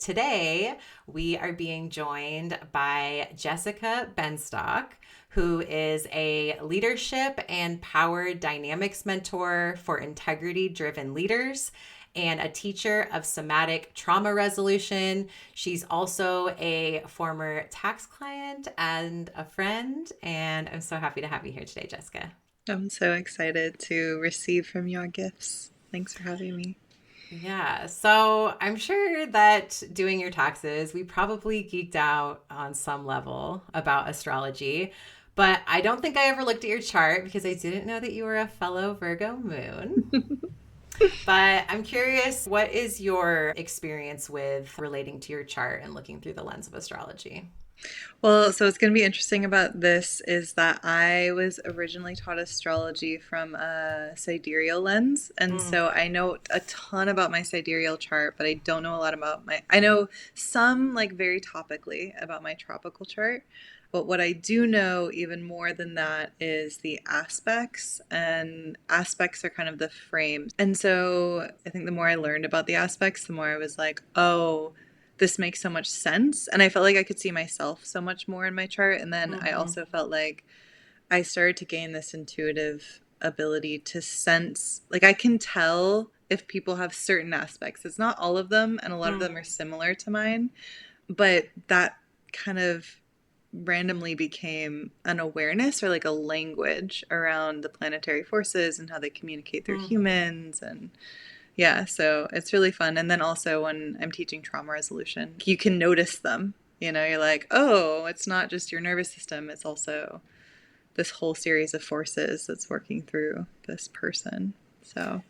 Today, we are being joined by Jessica Benstock, who is a leadership and power dynamics mentor for integrity driven leaders and a teacher of somatic trauma resolution. She's also a former tax client and a friend. And I'm so happy to have you here today, Jessica. I'm so excited to receive from your gifts. Thanks for having me. Yeah, so I'm sure that doing your taxes, we probably geeked out on some level about astrology, but I don't think I ever looked at your chart because I didn't know that you were a fellow Virgo moon. But I'm curious, what is your experience with relating to your chart and looking through the lens of astrology? Well, so what's going to be interesting about this is that I was originally taught astrology from a sidereal lens. And Mm, so I know a ton about my sidereal chart, but I don't know a lot about I know some, like, very topically about my tropical chart. But what I do know even more than that is the aspects, and aspects are kind of the frames. And so I think the more I learned about the aspects, the more I was like, oh, this makes so much sense. And I felt like I could see myself so much more in my chart. And then I hmm also felt like I started to gain this intuitive ability to sense, like, I can tell if people have certain aspects. It's not all of them, and a lot of them are similar to mine, but that kind of randomly became an awareness or like a language around the planetary forces and how they communicate through mm. humans. And yeah, so it's really fun. And then also when I'm teaching trauma resolution, you can notice them. You're like, oh, it's not just your nervous system, it's also this whole series of forces that's working through this person. So,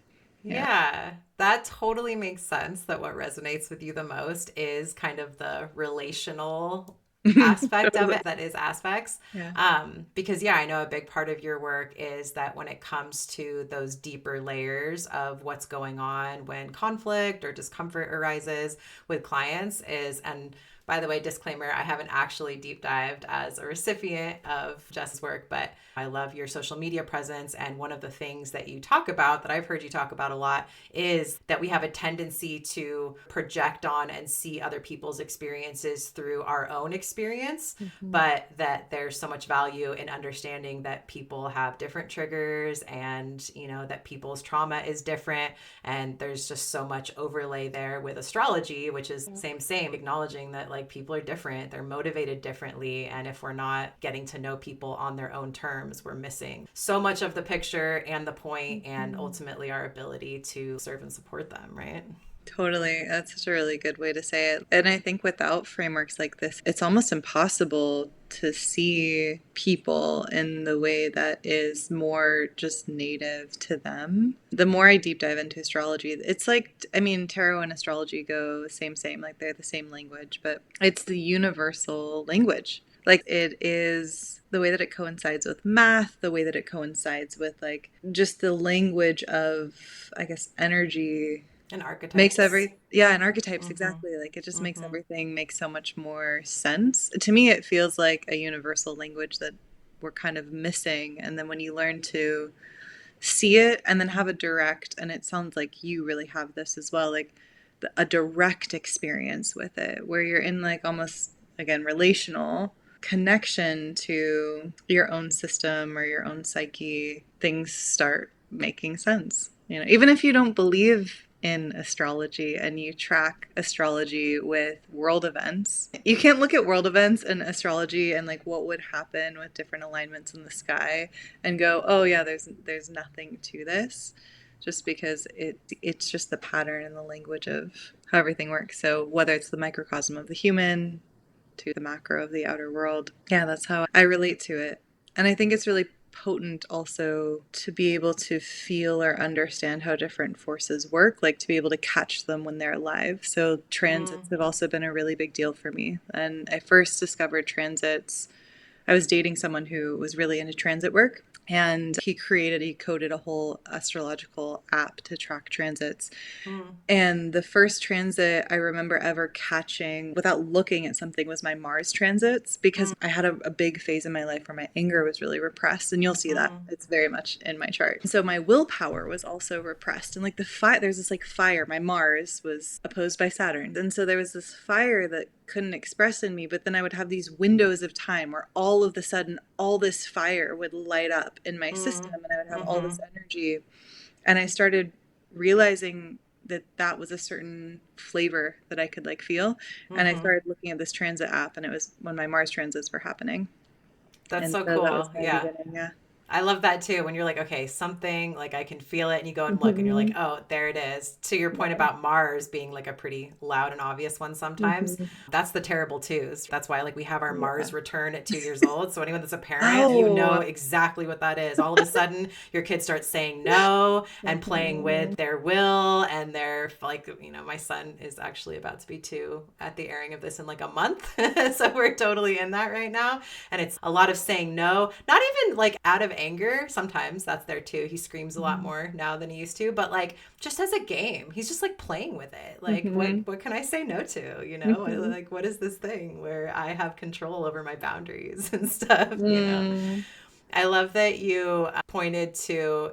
yeah. Yeah, that totally makes sense that what resonates with you the most is kind of the relational aspect of Totally. it that is aspects. Yeah. Because, yeah, I know a big part of your work is that when it comes to those deeper layers of what's going on when conflict or discomfort arises with clients and by the way, disclaimer, I haven't actually deep dived as a recipient of Jess's work, but I love your social media presence. And one of the things that you talk about, that I've heard you talk about a lot, is that we have a tendency to project on and see other people's experiences through our own experience, Mhm. but that there's so much value in understanding that people have different triggers and, that people's trauma is different. And there's just so much overlay there with astrology, which is same, acknowledging that like people are different, they're motivated differently. And if we're not getting to know people on their own terms, we're missing so much of the picture and the point and Mhm. ultimately our ability to serve and support them, right? Totally. That's such a really good way to say it. And I think without frameworks like this, it's almost impossible to see people in the way that is more just native to them. The more I deep dive into astrology, it's like, I mean, tarot and astrology go same, like they're the same language, but it's the universal language. Like, it is the way that it coincides with math, the way that it coincides with, like, just the language of, I guess, energy And makes archetypes. every yeah, and archetypes, Mm-hmm. exactly. Like, it just makes Mm-hmm. everything make so much more sense. To me, it feels like a universal language that we're kind of missing. And then when you learn to see it and then have a direct, and it sounds like you really have this as well, like a direct experience with it, where you're in, like, almost, again, relational connection to your own system or your own psyche, things start making sense. Even if you don't believe in astrology and you track astrology with world events, you can't look at world events and astrology and, like, what would happen with different alignments in the sky and go, oh yeah, there's nothing to this, just because it's just the pattern and the language of how everything works. So whether it's the microcosm of the human to the macro of the outer world, yeah, that's how I relate to it. And I think it's really potent also to be able to feel or understand how different forces work, like to be able to catch them when they're alive. So transits have also been a really big deal for me. And I first discovered transits, I was dating someone who was really into transit work, And he coded a whole astrological app to track transits. Mm, And the first transit I remember ever catching without looking at something was my Mars transits, because mm, I had a big phase in my life where my anger was really repressed. And you'll see that mm, it's very much in my chart. So my willpower was also repressed. And like the fire, there's this like fire. My Mars was opposed by Saturn. And so there was this fire that couldn't express in me. But then I would have these windows of time where all of the sudden, all this fire would light up in my mm, system and I would have all mm-hmm, this energy. And I started realizing that that was a certain flavor that I could like feel. And I mm-hmm. started looking at this transit app, and it was when my Mars transits were happening. That's And so so that was cool. my Yeah. beginning. Yeah. I love that too. When you're like, okay, something like I can feel it, and you go and look, and you're like, Hmm. oh, there it is. To your point Yeah. about Mars being like a pretty loud and obvious one sometimes, Hmm. that's the terrible twos. That's why like we have our Yeah. Mars return at 2 years old. So anyone that's a parent, you know Oh. exactly what that is. All of a sudden, your kids start saying no and playing Hmm. with their will, and they're like, my son is actually about to be 2 at the airing of this in like a month. So we're totally in that right now. And it's a lot of saying no, not even like out of anger. Sometimes that's there too. He screams a lot more now than he used to, but like just as a game, he's just like playing with it. Like, Hmm. what can I say no to? Hmm. Like, what is this thing where I have control over my boundaries and stuff? Mm. I love that you pointed to,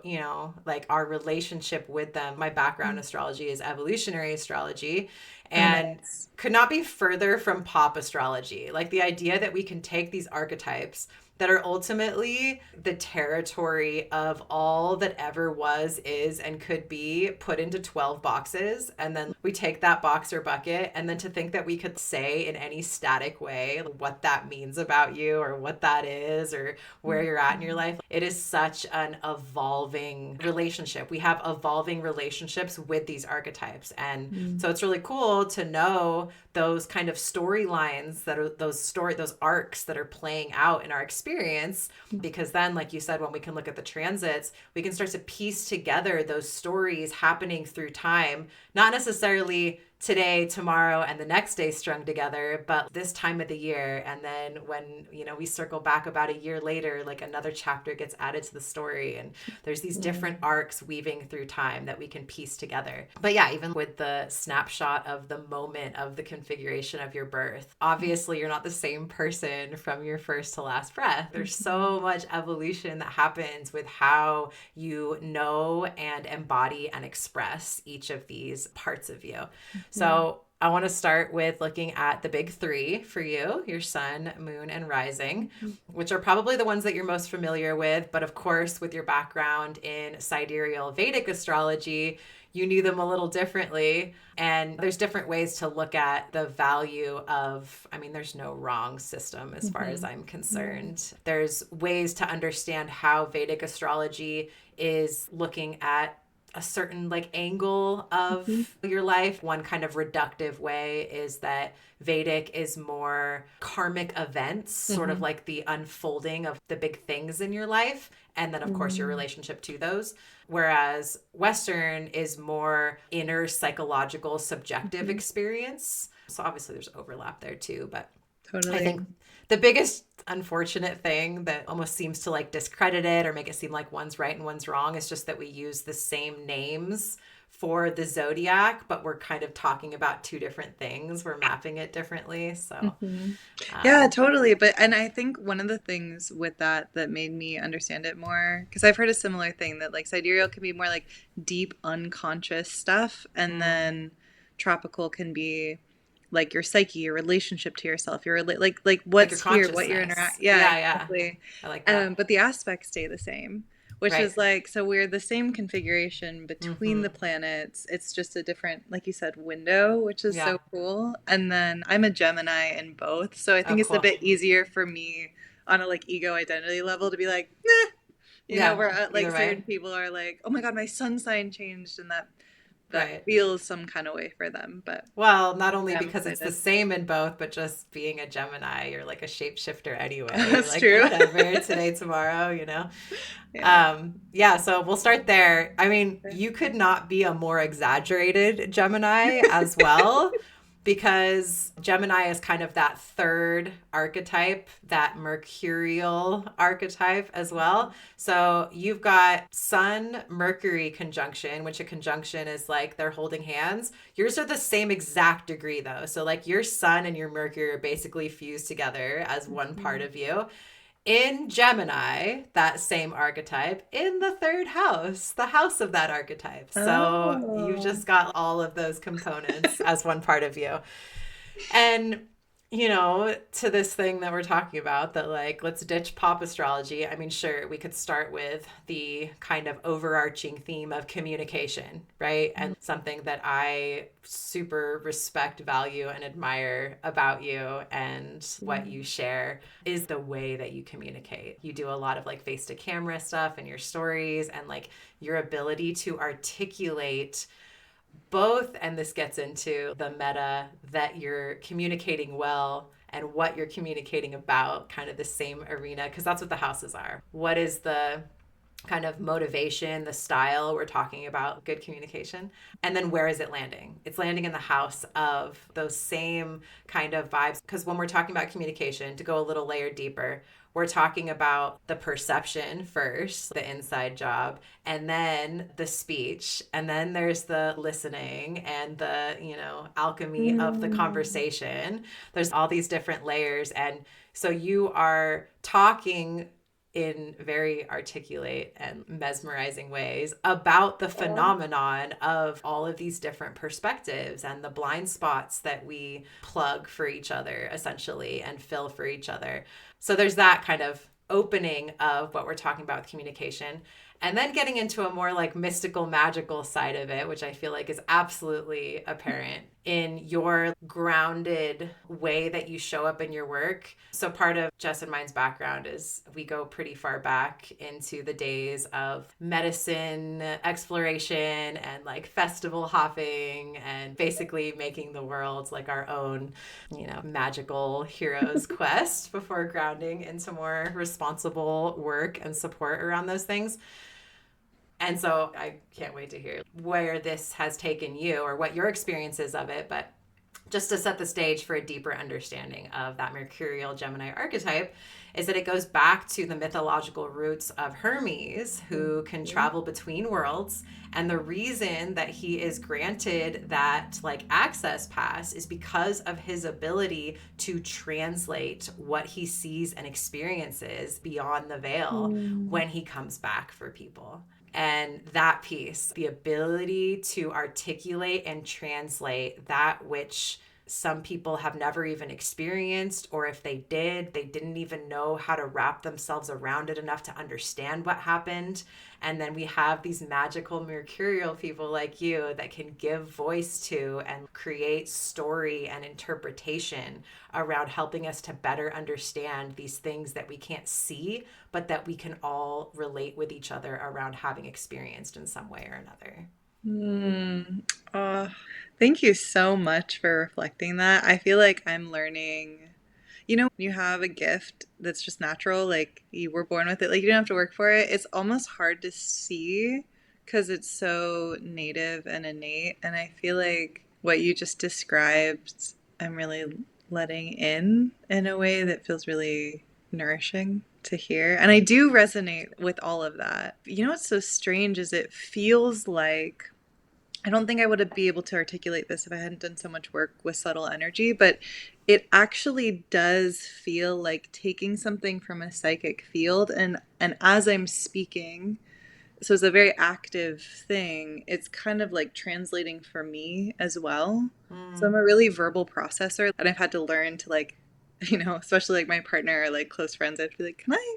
like our relationship with them. My background in astrology is evolutionary astrology, Oh, and nice. could not be further from pop astrology. Like the idea that we can take these archetypes that are ultimately the territory of all that ever was, is, and could be put into 12 boxes. And then we take that box or bucket, and then to think that we could say in any static way what that means about you or what that is or where you're at in your life. It is such an evolving relationship. We have evolving relationships with these archetypes. And Mm. so it's really cool to know those kind of storylines that are those arcs that are playing out in our experience, because then like you said, when we can look at the transits, we can start to piece together those stories happening through time, not necessarily today, tomorrow, and the next day strung together, but this time of the year. And then when, we circle back about a year later, like another chapter gets added to the story. And there's these different arcs weaving through time that we can piece together. But yeah, even with the snapshot of the moment of the configuration of your birth, obviously you're not the same person from your first to last breath. There's so much evolution that happens with how you know and embody and express each of these parts of you. So I want to start with looking at the big three for you, your sun, moon, and rising, which are probably the ones that you're most familiar with. But of course, with your background in sidereal Vedic astrology, you knew them a little differently. And there's different ways to look at the value of, there's no wrong system as far as Mhm. I'm Yeah. concerned. There's ways to understand how Vedic astrology is looking at a certain like angle Mhm. of your life. One kind of reductive way is that Vedic is more karmic events, sort of Mhm. like the unfolding of the big things in your life, and then of course your Mhm. relationship to those. Whereas Western is more inner psychological subjective Mhm. experience. So obviously there's overlap there too, but I Totally. think the biggest unfortunate thing that almost seems to like discredit it or make it seem like one's right and one's wrong is just that we use the same names for the zodiac, but we're kind of talking about two different things. We're mapping it differently. So, Hmm. Yeah, um, totally. And I think one of the things with that that made me understand it more, because I've heard a similar thing that like sidereal can be more like deep unconscious stuff, and mm, then tropical can be like your psyche, your relationship to yourself, your like like your what's here, what you're interact. consciousness. Yeah, Yeah, yeah. exactly. I like that. But the aspects stay the same, which Right. is like, so we're the same configuration between Mm-hmm. the planets. It's just a different, like you said, window, which is Yeah. so cool. And then I'm a Gemini in both, so I Oh, think it's a cool. bit easier for me on a like ego identity level to be like, nah, Yeah. where like Either certain way. people are like, oh my God, my sun sign changed, and that Right. feels some kind of way for them. But Well, not only I'm because it's the excited. same in both, but just being a Gemini, you're like a shapeshifter anyway. You're That's like, true. whatever, today, tomorrow. Yeah. Yeah, so we'll start there. I mean, you could not be a more exaggerated Gemini as well. because Gemini is kind of that third archetype, that mercurial archetype as well. So you've got Sun Mercury conjunction, which a conjunction is like they're holding hands. Yours are the same exact degree though. So like your Sun and your Mercury are basically fused together as one part Mhm. of you. In Gemini, that same archetype, in the third house, the house of that archetype. So you've Oh. just got all of those components as one part of you. And to this thing that we're talking about, that like, let's ditch pop astrology. I mean, sure, we could start with the kind of overarching theme of communication, right? And something that I super respect, value, and admire about you and what you share is the way that you communicate. You do a lot of like face to camera stuff in your stories, and like your ability to articulate both, and this gets into the meta, that you're communicating well and what you're communicating about, kind of the same arena, because that's what the houses are. What is the kind of motivation, the style? We're talking about good communication. And then where is it landing? It's landing in the house of those same kind of vibes. Because when we're talking about communication, to go a little layer deeper, we're talking about the perception first, the inside job, and then the speech. And then there's the listening and the, alchemy of the Mm. conversation. There's all these different layers. And so you are talking in very articulate and mesmerizing ways about the Oh. phenomenon of all of these different perspectives and the blind spots that we plug for each other, essentially, and fill for each other. So there's that kind of opening of what we're talking about with communication. And then getting into a more like mystical, magical side of it, which I feel like is absolutely apparent in your grounded way that you show up in your work. So, part of Jess and mine's background is we go pretty far back into the days of medicine exploration and like festival hopping and basically making the world like our own, magical hero's quest before grounding into more responsible work and support around those things. And so I can't wait to hear where this has taken you or what your experience is of it. But just to set the stage for a deeper understanding of that Mercurial Gemini archetype, is that it goes back to the mythological roots of Hermes, who can travel between worlds. And the reason that he is granted that like access pass is because of his ability to translate what he sees and experiences beyond the veil Mm. when he comes back for people. And that piece, the ability to articulate and translate that which some people have never even experienced, or if they did, they didn't even know how to wrap themselves around it enough to understand what happened. And then we have these magical mercurial people like you that can give voice to and create story and interpretation around helping us to better understand these things that we can't see, but that we can all relate with each other around having experienced in some way or another. Mm. Oh, thank you so much for reflecting that. I feel like I'm learning. When you have a gift that's just natural, like you were born with it, like you don't have to work for it, it's almost hard to see because it's so native and innate. And I feel like what you just described, I'm really letting in a way that feels really nourishing to hear. And I do resonate with all of that. What's so strange is it feels like I don't think I would be able to articulate this if I hadn't done so much work with subtle energy, but it actually does feel like taking something from a psychic field and as I'm speaking, so it's a very active thing. It's kind of like translating for me as well. So Mm, I'm a really verbal processor and I've had to learn to like, especially like my partner or like close friends, I have to be like, "Can I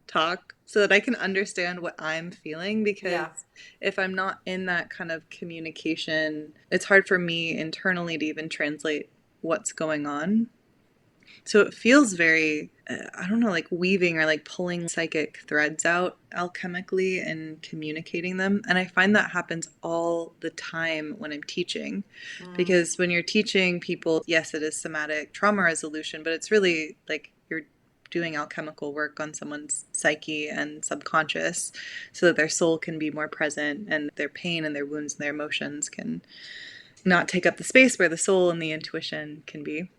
talk so that I can understand what I'm feeling?" Because yeah. if I'm not in that kind of communication, it's hard for me internally to even translate what's going on. So it feels very, I don't know, like weaving or like pulling psychic threads out alchemically and communicating them. And I find that happens all the time when I'm teaching. Mm, Because when you're teaching people, yes, it is somatic trauma resolution, but it's really like you're doing alchemical work on someone's psyche and subconscious so that their soul can be more present and their pain and their wounds and their emotions can not take up the space where the soul and the intuition can be.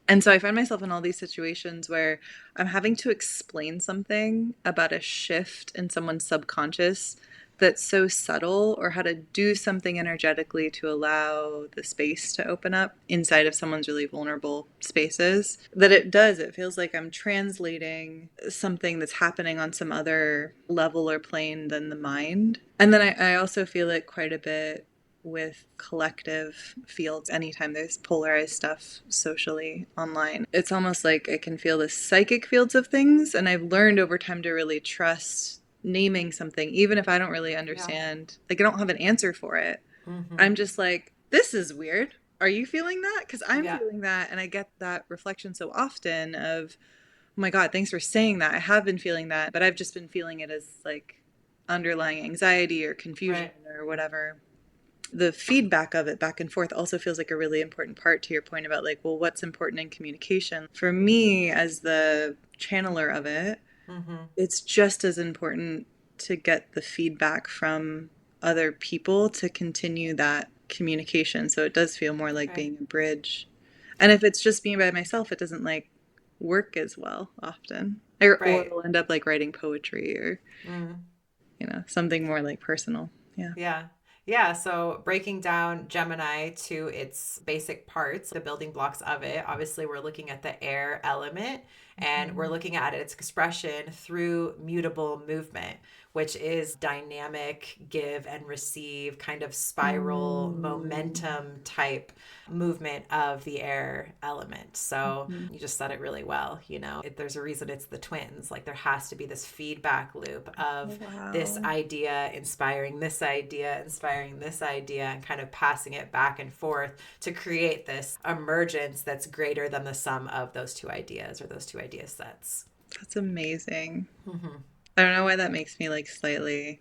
And so I find myself in all these situations where I'm having to explain something about a shift in someone's subconscious that's so subtle, or how to do something energetically to allow the space to open up inside of someone's really vulnerable spaces, that it feels like I'm translating something that's happening on some other level or plane than the mind. And then I also feel it quite a bit with collective fields. Anytime there's polarized stuff socially online, it's almost like I can feel the psychic fields of things. And I've learned over time to really trust naming something, even if I don't really Yeah. understand, like I don't have an answer for it. Mm-hmm. I'm just like, this is weird. Are you feeling that? Because I'm Yeah. feeling that. And I get that reflection so often of, oh my God, thanks for saying that. I have been feeling that, but I've just been feeling it as like underlying anxiety or confusion Right. or whatever. The feedback of it back and forth also feels like a really important part to your point about like, well, what's important in communication. For me, as the channeler of it, Mm-hmm. it's just as important to get the feedback from other people to continue that communication. So it does feel more like Right. being a bridge. And if it's just being by myself, it doesn't like work as well often. Or Right. it'll end up like writing poetry or, Mm. something more like personal. Yeah. Yeah. Yeah. So breaking down Gemini to its basic parts, the building blocks of it, obviously, we're looking at the air element and we're Mhm. looking at its expression through mutable movement, which is dynamic, give and receive, kind of spiral Mm. momentum type movement of the air element. So Mhm. you just said it really well. There's a reason it's the twins. Like there has to be this feedback loop of this Wow. idea inspiring this idea, inspiring this idea, and kind of passing it back and forth to create this emergence that's greater than the sum of those two ideas or those two idea sets. That's amazing. Mm-hmm. I don't know why that makes me like slightly,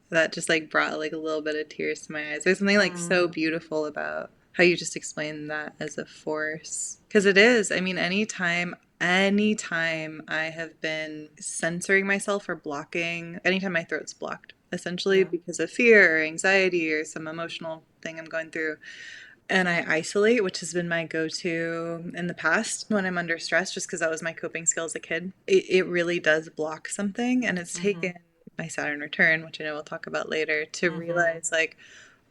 that just like brought like a little bit of tears to my eyes. There's something like Mm, so beautiful about how you just explained that as a force. Because it is. I mean, anytime I have been censoring myself or blocking, anytime my throat's blocked, essentially yeah. because of fear or anxiety or some emotional thing I'm going through, and I isolate, which has been my go to in the past when I'm under stress, just because that was my coping skill as a kid. It really does block something. And it's Mm-hmm. taken my Saturn return, which I know we'll talk about later, to Mm-hmm. realize like,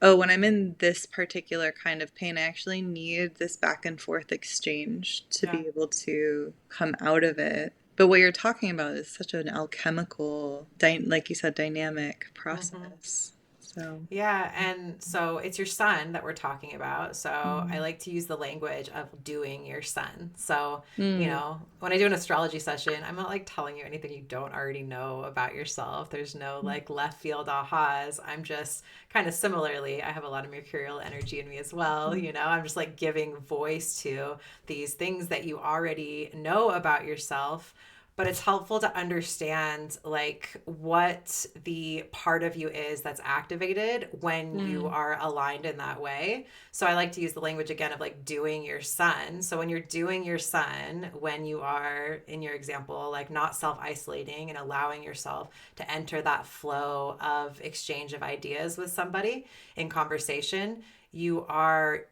oh, when I'm in this particular kind of pain, I actually need this back and forth exchange to Yeah. be able to come out of it. But what you're talking about is such an alchemical, like you said, dynamic Mm-hmm. process. So, Yeah, and so it's your sun that we're talking about. So I mm. like to use the language of doing your sun. So, Mm. when I do an astrology session, I'm not like telling you anything you don't already know about yourself. There's no like left field ahas. I'm just kind of similarly, I have a lot of mercurial energy in me as well. I'm just like giving voice to these things that you already know about yourself, but it's helpful to understand like what the part of you is that's activated when you Mm. are aligned in that way. So I like to use the language again of like doing your sun. So when you're doing your sun, when you are in your example like not self-isolating and allowing yourself to enter that flow of exchange of ideas with somebody in conversation, you are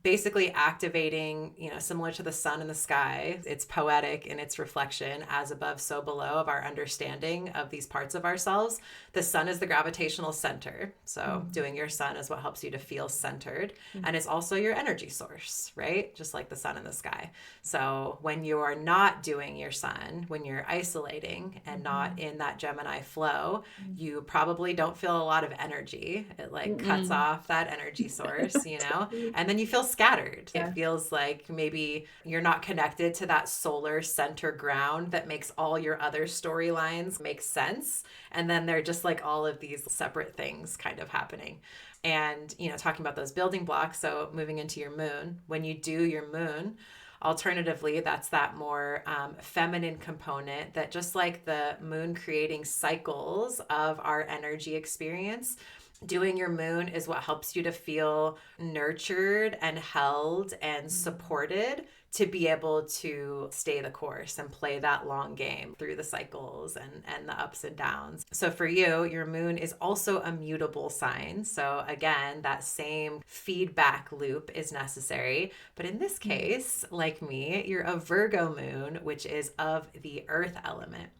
basically activating, similar to the sun in the sky. It's poetic in its reflection, as above, so below, of our understanding of these parts of ourselves. The sun is the gravitational center. So, Mm. doing your sun is what helps you to feel centered. Mm. And it's also your energy source, right? Just like the sun in the sky. So, when you are not doing your sun, when you're isolating and not Mhm. in that Gemini flow, Mm. you probably don't feel a lot of energy. It like cuts Mm-mm. off that energy source. Totally. And then you feel scattered. It Yeah. feels like maybe you're not connected to that solar center ground that makes all your other storylines make sense. And then they're just like all of these separate things kind of happening. And, talking about those building blocks. So moving into your moon, when you do your moon, alternatively, that's that more feminine component that just like the moon creating cycles of our energy experience, Doing your moon is what helps you to feel nurtured and held and supported to be able to stay the course and play that long game through the cycles and the ups and downs. So for you, your moon is also a mutable sign. So again, that same feedback loop is necessary. But in this case, like me, you're a Virgo moon, which is of the earth element.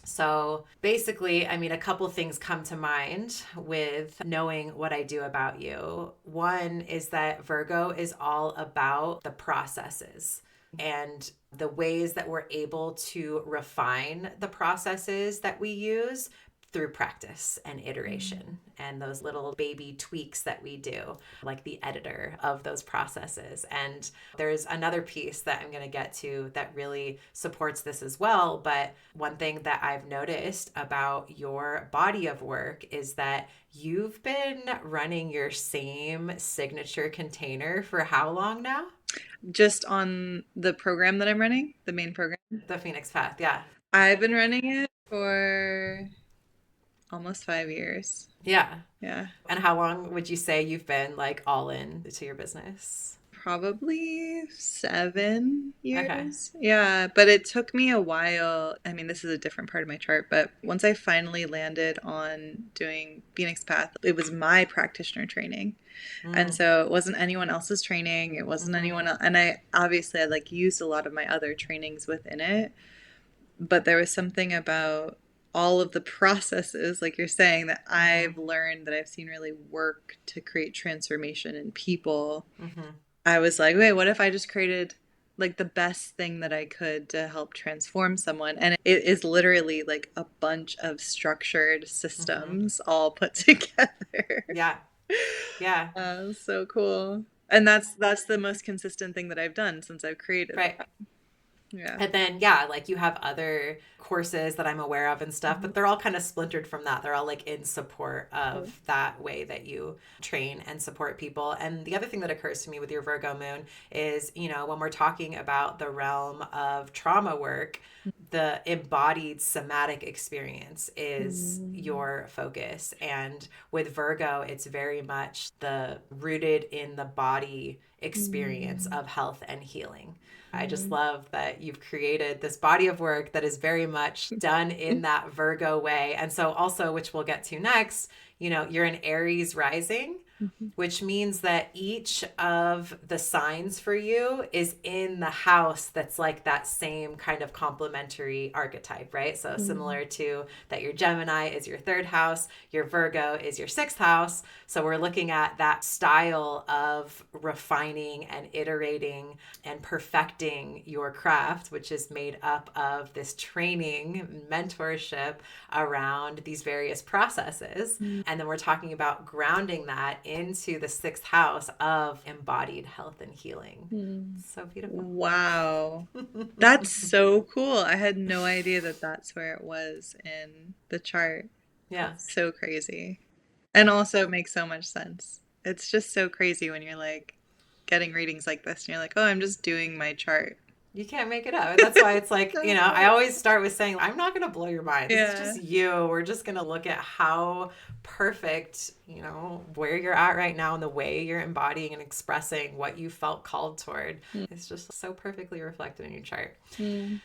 So basically, I mean, a couple things come to mind with knowing what I do about you. One is that Virgo is all about the processes and the ways that we're able to refine the processes that we use through practice and iteration and those little baby tweaks that we do, like the editor of those processes. And there's another piece that I'm going to get to that really supports this as well. But one thing that I've noticed about your body of work is that you've been running your same signature container for how long now? Just on the program that I'm running, the main program, The Phoenix Path, yeah. I've been running it for almost 5 years. Yeah. Yeah. And how long would you say you've been like all in to your business? Probably 7 years. Okay. Yeah, but it took me a while. I mean, this is a different part of my chart, but once I finally landed on doing Phoenix Path, it was my practitioner training. And Mm, so it wasn't anyone else's training. It wasn't mm-hmm, anyone else. And I obviously I like used a lot of my other trainings within it, but there was something about all of the processes, like you're saying, that mm-hmm, I've learned that I've seen really work to create transformation in people. mm-hmm, I was like, wait, what if I just created like the best thing that I could to help transform someone? And it is literally like a bunch of structured mm-hmm. systems all put together. Yeah. Yeah. So cool. And that's the most consistent thing that I've done since I've created Right. that. Yeah. And then, yeah, like you have other courses that I'm aware of and stuff, Mhm. but they're all kind of splintered from that. They're all like in support Cool. of that way that you train and support people. And the other thing that occurs to me with your Virgo moon is, when we're talking about the realm of trauma work, the embodied somatic experience is Mm. your focus. And with Virgo, it's very much the rooted in the body experience Mm. of health and healing. I just Mm. love that you've created this body of work that is very much done in that Virgo way. And so, also, which we'll get to next, you're an Aries rising, Mhm. which means that each of the signs for you is in the house that's like that same kind of complementary archetype, right? So, Mm. similar to that, your Gemini is your third house, your Virgo is your sixth house. So, we're looking at that style of refining and iterating and perfecting your craft, which is made up of this training, mentorship around these various processes. Mm. And then we're talking about grounding that into the sixth house of embodied health and healing. Mm. It's so beautiful. Wow. That's so cool. I had no idea that that's where it was in the chart. Yeah. That's so crazy. And also it makes so much sense. It's just so crazy when you're like getting readings like this and you're like, oh, I'm just doing my chart. You can't make it up. And that's why it's like, So I cool. always start with saying, I'm not going to blow your mind. This is Yeah. just you. We're just going to look at how perfect, where you're at right now and the way you're embodying and expressing what you felt called toward. It's just so perfectly reflected in your chart. Mm.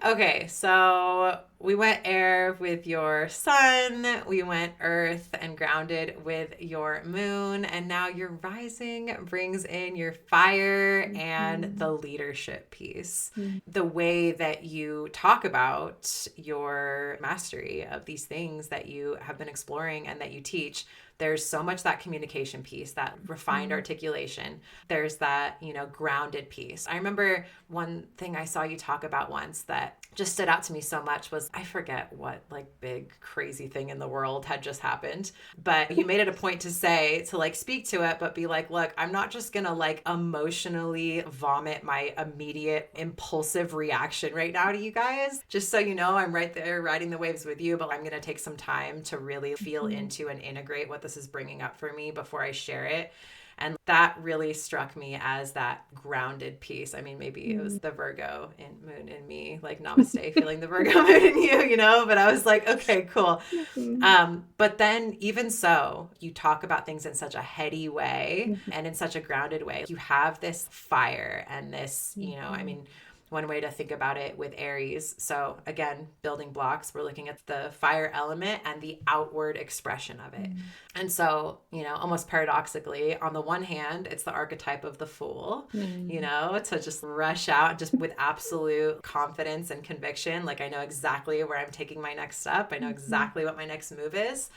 Okay, so we went air with your sun, we went earth and grounded with your moon, and now your rising brings in your fire and Mhm. the leadership piece. Mm. The way that you talk about your mastery of these things that you have been exploring and that you teach, there's so much that communication piece, that refined Mm. articulation. There's that, grounded piece. I remember one thing I saw you talk about once that just stood out to me so much was, I forget what like big crazy thing in the world had just happened, but you made it a point to say, to like speak to it, but be like, look, I'm not just gonna like emotionally vomit my immediate impulsive reaction right now to you guys. Just so you know, I'm right there riding the waves with you, but I'm gonna take some time to really feel Mhm. into and integrate what this is bringing up for me before I share it. And that really struck me as that grounded piece. I mean, maybe it was Mm. the Virgo moon in me, like namaste, feeling the Virgo moon in you, but I was like, okay, cool. Mhm. But then, even so, you talk about things in such a heady way and in such a grounded way. You have this fire and this, I Mhm. mean, one way to think about it with Aries. So, again, building blocks, we're looking at the fire element and the outward expression of it. Mhm. And so, almost paradoxically, on the one hand, it's the archetype of the fool, Mhm. to just rush out just with absolute confidence and conviction. Like, I know exactly where I'm taking my next step, I know Mhm. exactly what my next move is.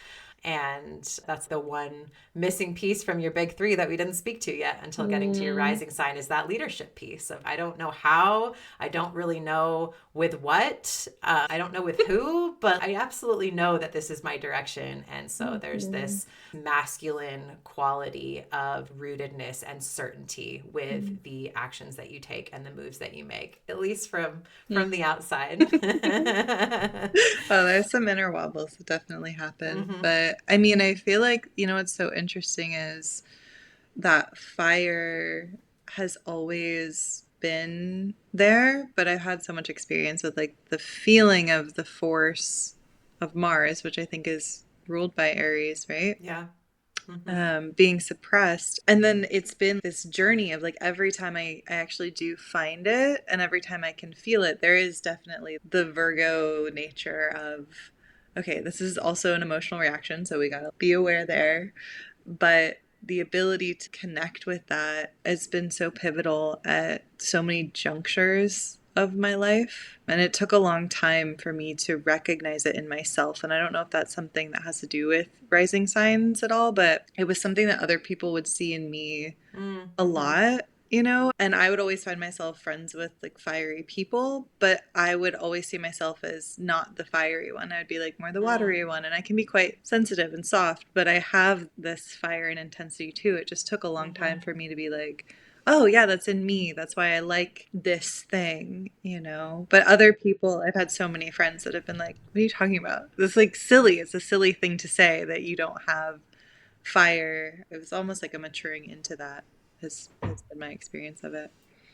And that's the one missing piece from your big three that we didn't speak to yet until getting to your Mhm. rising sign, is that leadership piece of I don't know how, I don't really know with what, I don't know with who, but I absolutely know that this is my direction. And so there's Mhm. this masculine quality of rootedness and certainty with the actions that you take and the moves that you make, at least from the Mhm. outside. Oh, there's some inner wobbles that definitely happen. Mm-hmm. But I mean, I feel like, what's so interesting is that fire has always been there, but I've had so much experience with like the feeling of the force of Mars, which I think is ruled by Aries, right? Yeah. Mm-hmm. Being suppressed. And then it's been this journey of like every time I actually do find it and every time I can feel it, there is definitely the Virgo nature of, okay, this is also an emotional reaction. So we got to be aware there. But the ability to connect with that has been so pivotal at so many junctures of my life. And it took a long time for me to recognize it in myself. And I don't know if that's something that has to do with rising signs at all, but it was something that other people would see in me a Mm-hmm. lot, and I would always find myself friends with like fiery people, but I would always see myself as not the fiery one. I'd be like more the watery one, and I can be quite sensitive and soft, but I have this fire and intensity too. It just took a long Mm-hmm. time for me to be like, oh yeah, that's in me. That's why I like this thing. But other people, I've had so many friends that have been like, what are you talking about? It's like silly. It's a silly thing to say that you don't have fire. It was almost like a maturing into that has been my experience of it.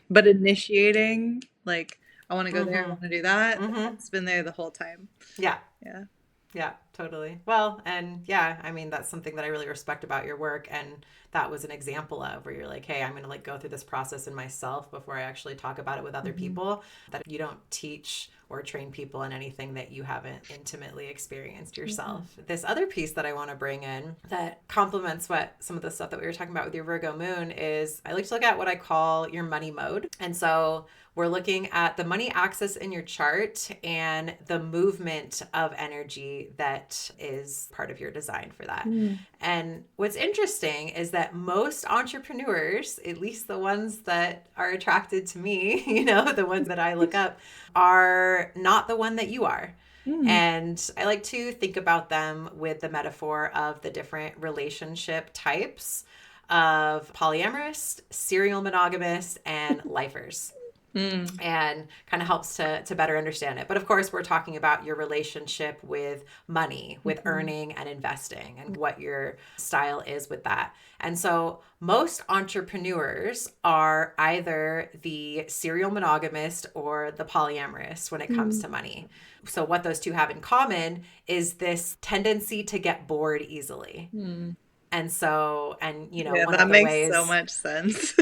But initiating, like, I want to go there, I Mm-hmm. want to do that, Mm-hmm. that's been there the whole time. Yeah. Yeah. Yeah, totally. Well, and yeah, I mean, that's something that I really respect about your work. And that was an example of where you're like, hey, I'm going to like go through this process in myself before I actually talk about it with other Hmm. people. That you don't teach or train people in anything that you haven't intimately experienced Yeah. yourself. This other piece that I want to bring in that complements what some of the stuff that we were talking about with your Virgo moon is I like to look at what I call your money mode. And so we're looking at the money axis in your chart and the movement of energy that is part of your design for that. Mm. And what's interesting is that most entrepreneurs, at least the ones that are attracted to me, the ones that I look up, are not the one that you are. Mm. And I like to think about them with the metaphor of the different relationship types of polyamorous, serial monogamous, and lifers, Mm. and kind of helps to better understand it. But of course, we're talking about your relationship with money, with Mhm. earning and investing, and what your style is with that. And so, most entrepreneurs are either the serial monogamist or the polyamorous when it comes Mm. to money. So, what those two have in common is this tendency to get bored easily. Mm. And so, Yeah, one that of the makes so ways, much sense.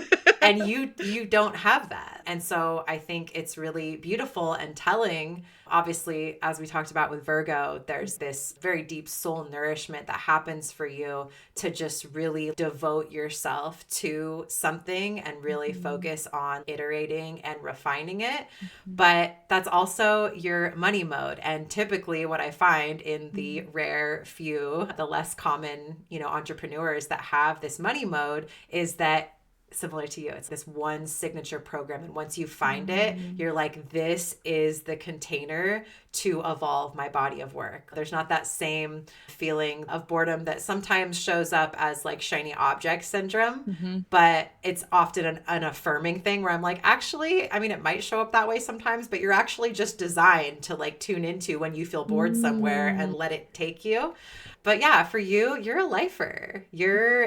and you don't have that. And so I think it's really beautiful and telling. Obviously, as we talked about with Virgo, there's this very deep soul nourishment that happens for you to just really devote yourself to something and really Mhm. focus on iterating and refining it. Mhm. But that's also your money mode. And typically what I find in the Mm. rare few, the less common, entrepreneurs that have this money mode is that, similar to you, it's this one signature program. And once you find it, Mm. you're like, this is the container to evolve my body of work. There's not that same feeling of boredom that sometimes shows up as like shiny object syndrome, Mm-hmm. but it's often an affirming thing where I'm like, actually, I mean, it might show up that way sometimes, but you're actually just designed to like tune into when you feel bored somewhere and Mm. let it take you. But yeah, for you, you're a lifer.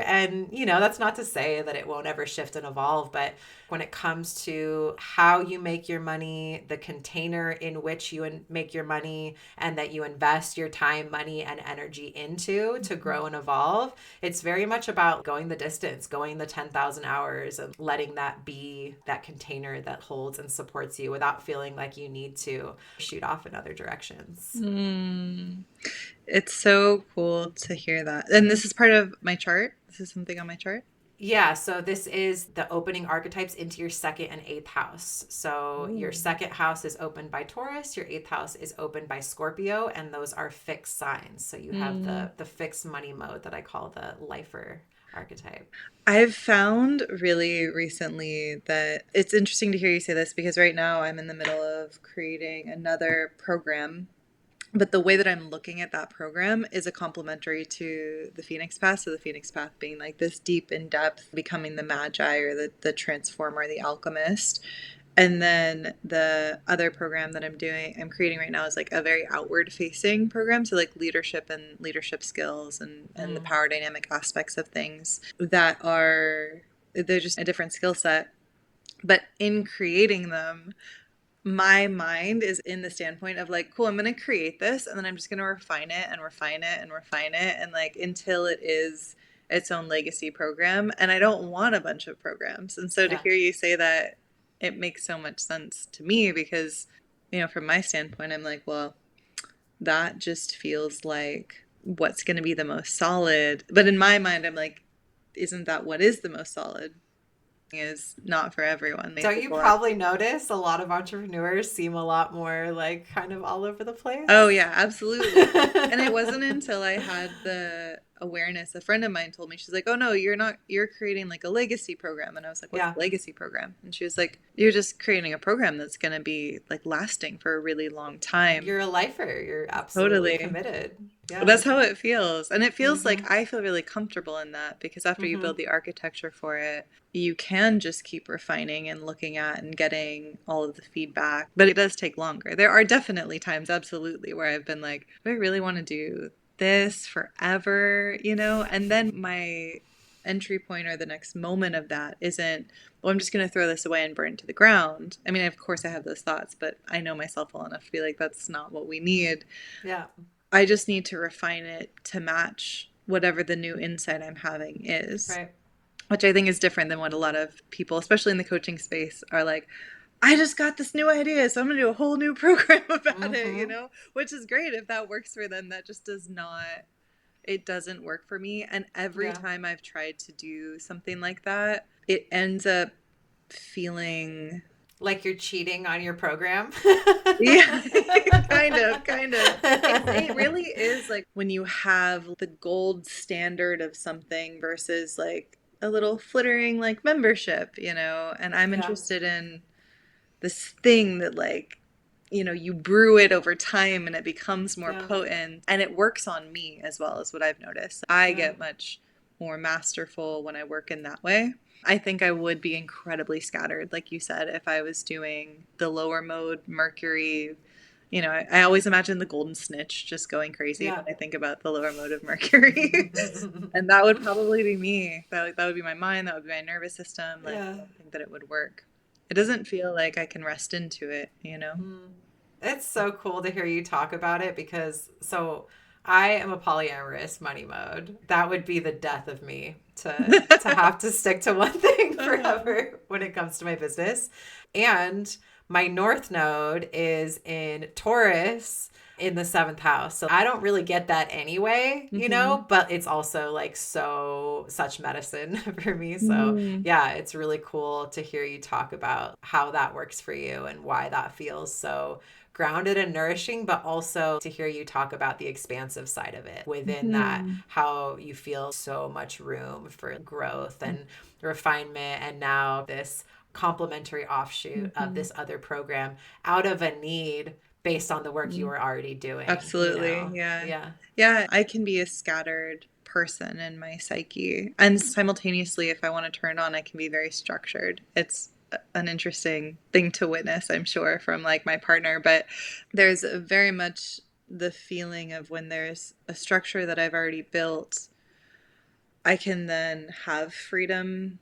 And that's not to say that it won't ever shift and evolve, but when it comes to how you make your money, the container in which you make your money, and that you invest your time, money, and energy into to grow and evolve, it's very much about going the distance, going the 10,000 hours, and letting that be that container that holds and supports you without feeling like you need to shoot off in other directions. Mm. It's so cool to hear that. And this is part of my chart. This is something on my chart. Yeah, so this is the opening archetypes into your second and eighth house. So your Ooh. second house is opened by Taurus, your eighth house is opened by Scorpio, and those are fixed signs. So you have Mm. the fixed money mode that I call the lifer archetype. I've found really recently that it's interesting to hear you say this because right now I'm in the middle of creating another program. But the way that I'm looking at that program is a complementary to the Phoenix Path. So the Phoenix Path being like this deep in depth, becoming the Magi or the Transformer, the Alchemist. And then the other program that I'm creating right now is like a very outward facing program. So like leadership and leadership skills and the Mm. power dynamic aspects of things that they're just a different skill set. But in creating them, my mind is in the standpoint of like, cool, I'm going to create this and then I'm just going to refine it and refine it and refine it. And like until it is its own legacy program. And I don't want a bunch of programs. And so to Yeah. hear you say that, it makes so much sense to me because, from my standpoint, I'm like, well, that just feels like what's going to be the most solid. But in my mind, I'm like, isn't that what is the most solid? Is not for everyone. Don't you probably notice a lot of entrepreneurs seem a lot more like kind of all over the Oh, place? yeah, absolutely. And it wasn't until I had the awareness, a friend of mine told me, she's like, oh, no, you're creating like a legacy program. And I was like, what's Yeah. a legacy program? And she was like, you're just creating a program that's going to be like lasting for a really long time. You're a lifer. You're absolutely Totally. committed. But Yeah. that's how it feels. And it feels Mm-hmm. like I feel really comfortable in that because after you Mm-hmm. build the architecture for it, you can just keep refining and looking at and getting all of the feedback. But it does take longer. There are definitely times, absolutely, where I've been like, do I really want to do this forever? And then my entry point or the next moment of that isn't, well, I'm just going to throw this away and burn it to the ground. I mean, of course, I have those thoughts, but I know myself well enough to be like, that's not what we need. Yeah. I just need to refine it to match whatever the new insight I'm having is, Right. which I think is different than what a lot of people, especially in the coaching space, are like, I just got this new idea, so I'm going to do a whole new program about it, Mm-hmm. which is great if that works for them. That just it doesn't work for me. And every Yeah. time I've tried to do something like that, it ends up feeling Like you're cheating on your program. yeah, kind of. It really is like when you have the gold standard of something versus like a little flittering like membership. And I'm Yeah. interested in this thing that like, you brew it over time and it becomes more Yeah. potent and it works on me as well as what I've noticed. I Yeah. get much more masterful when I work in that way. I think I would be incredibly scattered, like you said, if I was doing the lower mode Mercury. I always imagine the golden snitch just going crazy Yeah. when I think about the lower mode of Mercury. And that would probably be me. That would be my mind. That would be my nervous system. Like, I Yeah. don't think that it would work. It doesn't feel like I can rest into it. Mm. It's so cool to hear you talk about it because I am a polyamorous money mode. That would be the death of me to have to stick to one thing forever when it comes to my business. And my north node is in Taurus in the seventh house. So I don't really get that anyway, Mhm. but it's also like such medicine for me. So Mm. yeah, it's really cool to hear you talk about how that works for you and why that feels so grounded and nourishing, but also to hear you talk about the expansive side of it within that, Mhm. how you feel so much room for growth and refinement. And now this complementary offshoot of Mhm. this other program out of a need based on the work you Mhm. were already doing, you Absolutely. know? Yeah. Yeah. Yeah. I can be a scattered person in my psyche. And simultaneously, if I want to turn on, I can be very structured. It's an interesting thing to witness, I'm sure, from like my partner. But there's very much the feeling of when there's a structure that I've already built, I can then have freedom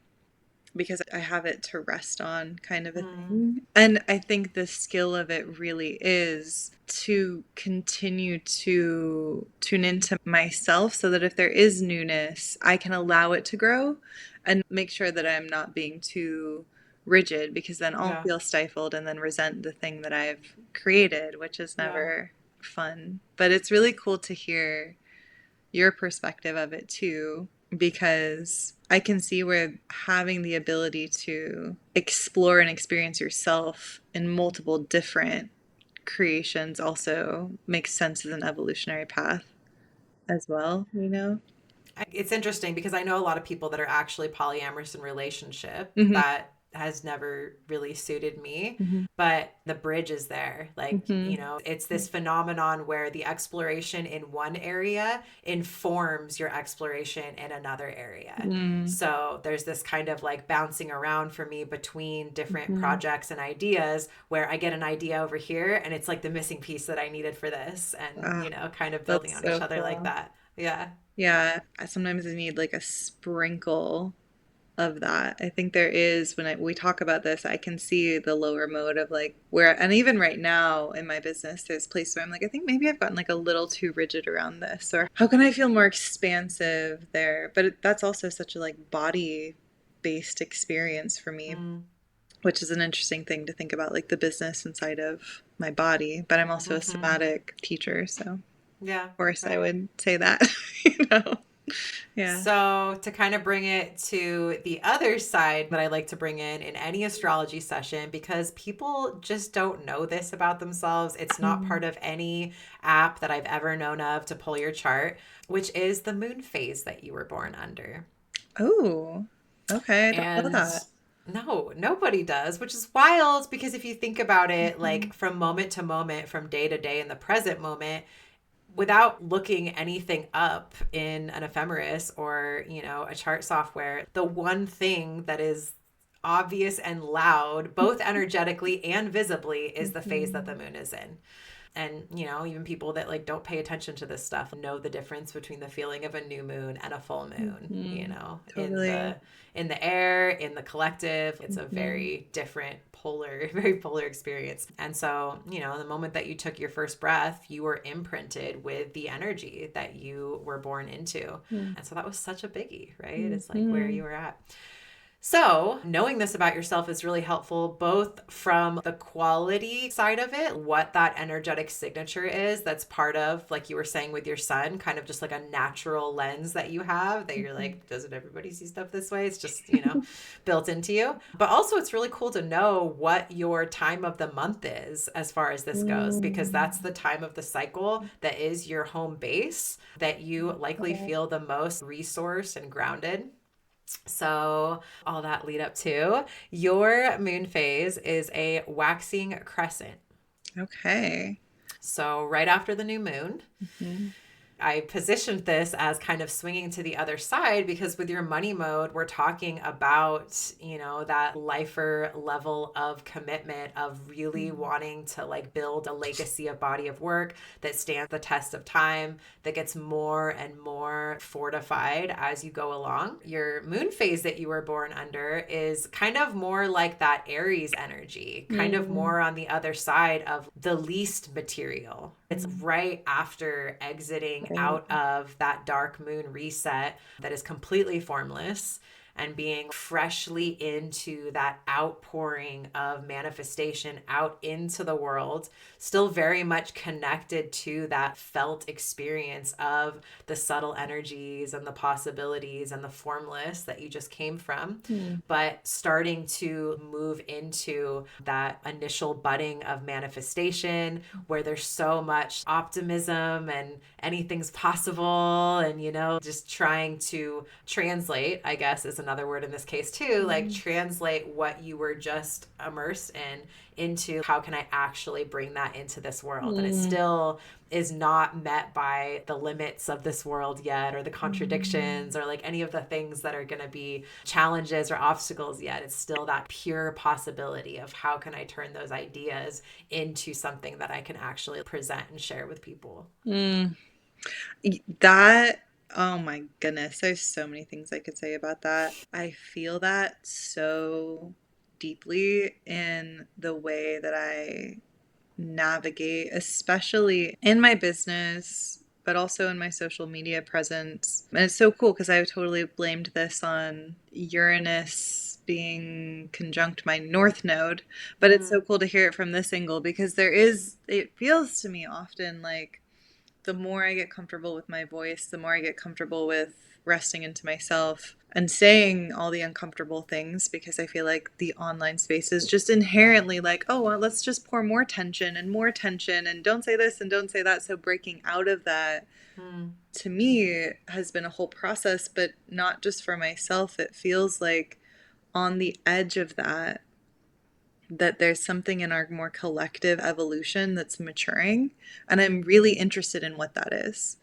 because I have it to rest on, kind of a Mm, thing. And I think the skill of it really is to continue to tune into myself so that if there is newness, I can allow it to grow and make sure that I'm not being too rigid because then I'll yeah. feel stifled and then resent the thing that I've created, which is Yeah. never fun. But it's really cool to hear your perspective of it too, because I can see where having the ability to explore and experience yourself in multiple different creations also makes sense as an evolutionary path as well, you know? It's interesting because I know a lot of people that are actually polyamorous in relationship Mm-hmm. that has never really suited me, Mm-hmm. but the bridge is there. Like, Mm-hmm. you know, it's this phenomenon where the exploration in one area informs your exploration in another area. So there's this kind of like bouncing around for me between different Mm-hmm. projects and ideas where I get an idea over here and it's like the missing piece that I needed for this, and, Ah, you know, kind of building that's on each so other like cool. that. Yeah. Yeah, sometimes I need like a sprinkle of that. I think there is when we talk about this, I can see the lower mode of like where, and even right now in my business, there's places where I'm like, I think maybe I've gotten like a little too rigid around this, or how can I feel more expansive there? But that's also such a like body based experience for me, Mm. which is an interesting thing to think about, like the business inside of my body. But I'm also a Mm-hmm. somatic teacher, so of Yeah, course I right. would say that, you know? Yeah. So, to kind of bring it to the other side that I like to bring in any astrology session, because people just don't know this about themselves. It's not Mm. part of any app that I've ever known of to pull your chart, which is the moon phase that you were born under. Oh, okay. I don't know And that. no, nobody does, which is wild because if you think about it, Mhm. like from moment to moment, from day to day in the present moment, without looking anything up in an ephemeris or, you know, a chart software, the one thing that is obvious and loud, both energetically and visibly, is the phase that the Mhm. moon is in. And, you know, even people that like don't pay attention to this stuff know the difference between the feeling of a new moon and a full moon, you Mhm. know, Totally. in the air, in the collective. It's a Mhm. very different polar, very polar experience. And so, you know, the moment that you took your first breath, you were imprinted with the energy that you were born into. And so that was such a biggie, right? It's like where you Mhm. were at. So, knowing this about yourself is really helpful, both from the quality side of it, what that energetic signature is that's part of, like you were saying with your son, kind of just like a natural lens that you have that you're Mhm. like, doesn't everybody see stuff this way? It's just, you know, built into you. But also, it's really cool to know what your time of the month is as far as this goes, because that's Mm. the time of the cycle that is your home base that you likely Okay. feel the most resourced and grounded. So, all that lead up to your moon phase is a waxing crescent. Okay. So, right after the new moon, Mhm. I positioned this as kind of swinging to the other side because with your money mode, we're talking about, you know, that lifer level of commitment of really wanting to like build a legacy of body of work that stands the test of time, that gets more and more fortified as you go along. Your moon phase that you were born under is kind of more like that Aries energy, kind of Mm. more on the other side of the least material. It's Mm. right after exiting Right. out of that dark moon reset that is completely formless and being freshly into that outpouring of manifestation out into the world, still very much connected to that felt experience of the subtle energies and the possibilities and the formless that you just came from, Mm. but starting to move into that initial budding of manifestation where there's so much optimism and anything's possible, and, you know, just trying to translate, I guess, is another word in this case too, like translate what you were just immersed in into how can I actually bring that into this world. And it Mm. still is not met by the limits of this world yet, or the contradictions, or like any of the things that are going to be challenges or obstacles yet. It's still that pure possibility of how can I turn those ideas into something that I can actually present and share with people. Mm. That, oh my goodness, there's so many things I could say about that. I feel that so deeply in the way that I navigate, especially in my business, but also in my social media presence. And it's so cool because I totally blamed this on Uranus being conjunct my North Node. But it's so cool to hear it from this angle because it feels to me often like the more I get comfortable with my voice, the more I get comfortable with resting into myself and saying all the uncomfortable things, because I feel like the online space is just inherently like, oh, well, let's just pour more tension and don't say this and don't say that. So breaking out of that Mm. to me has been a whole process, but not just for myself. It feels like on the edge of that there's something in our more collective evolution that's maturing. And I'm really interested in what that is.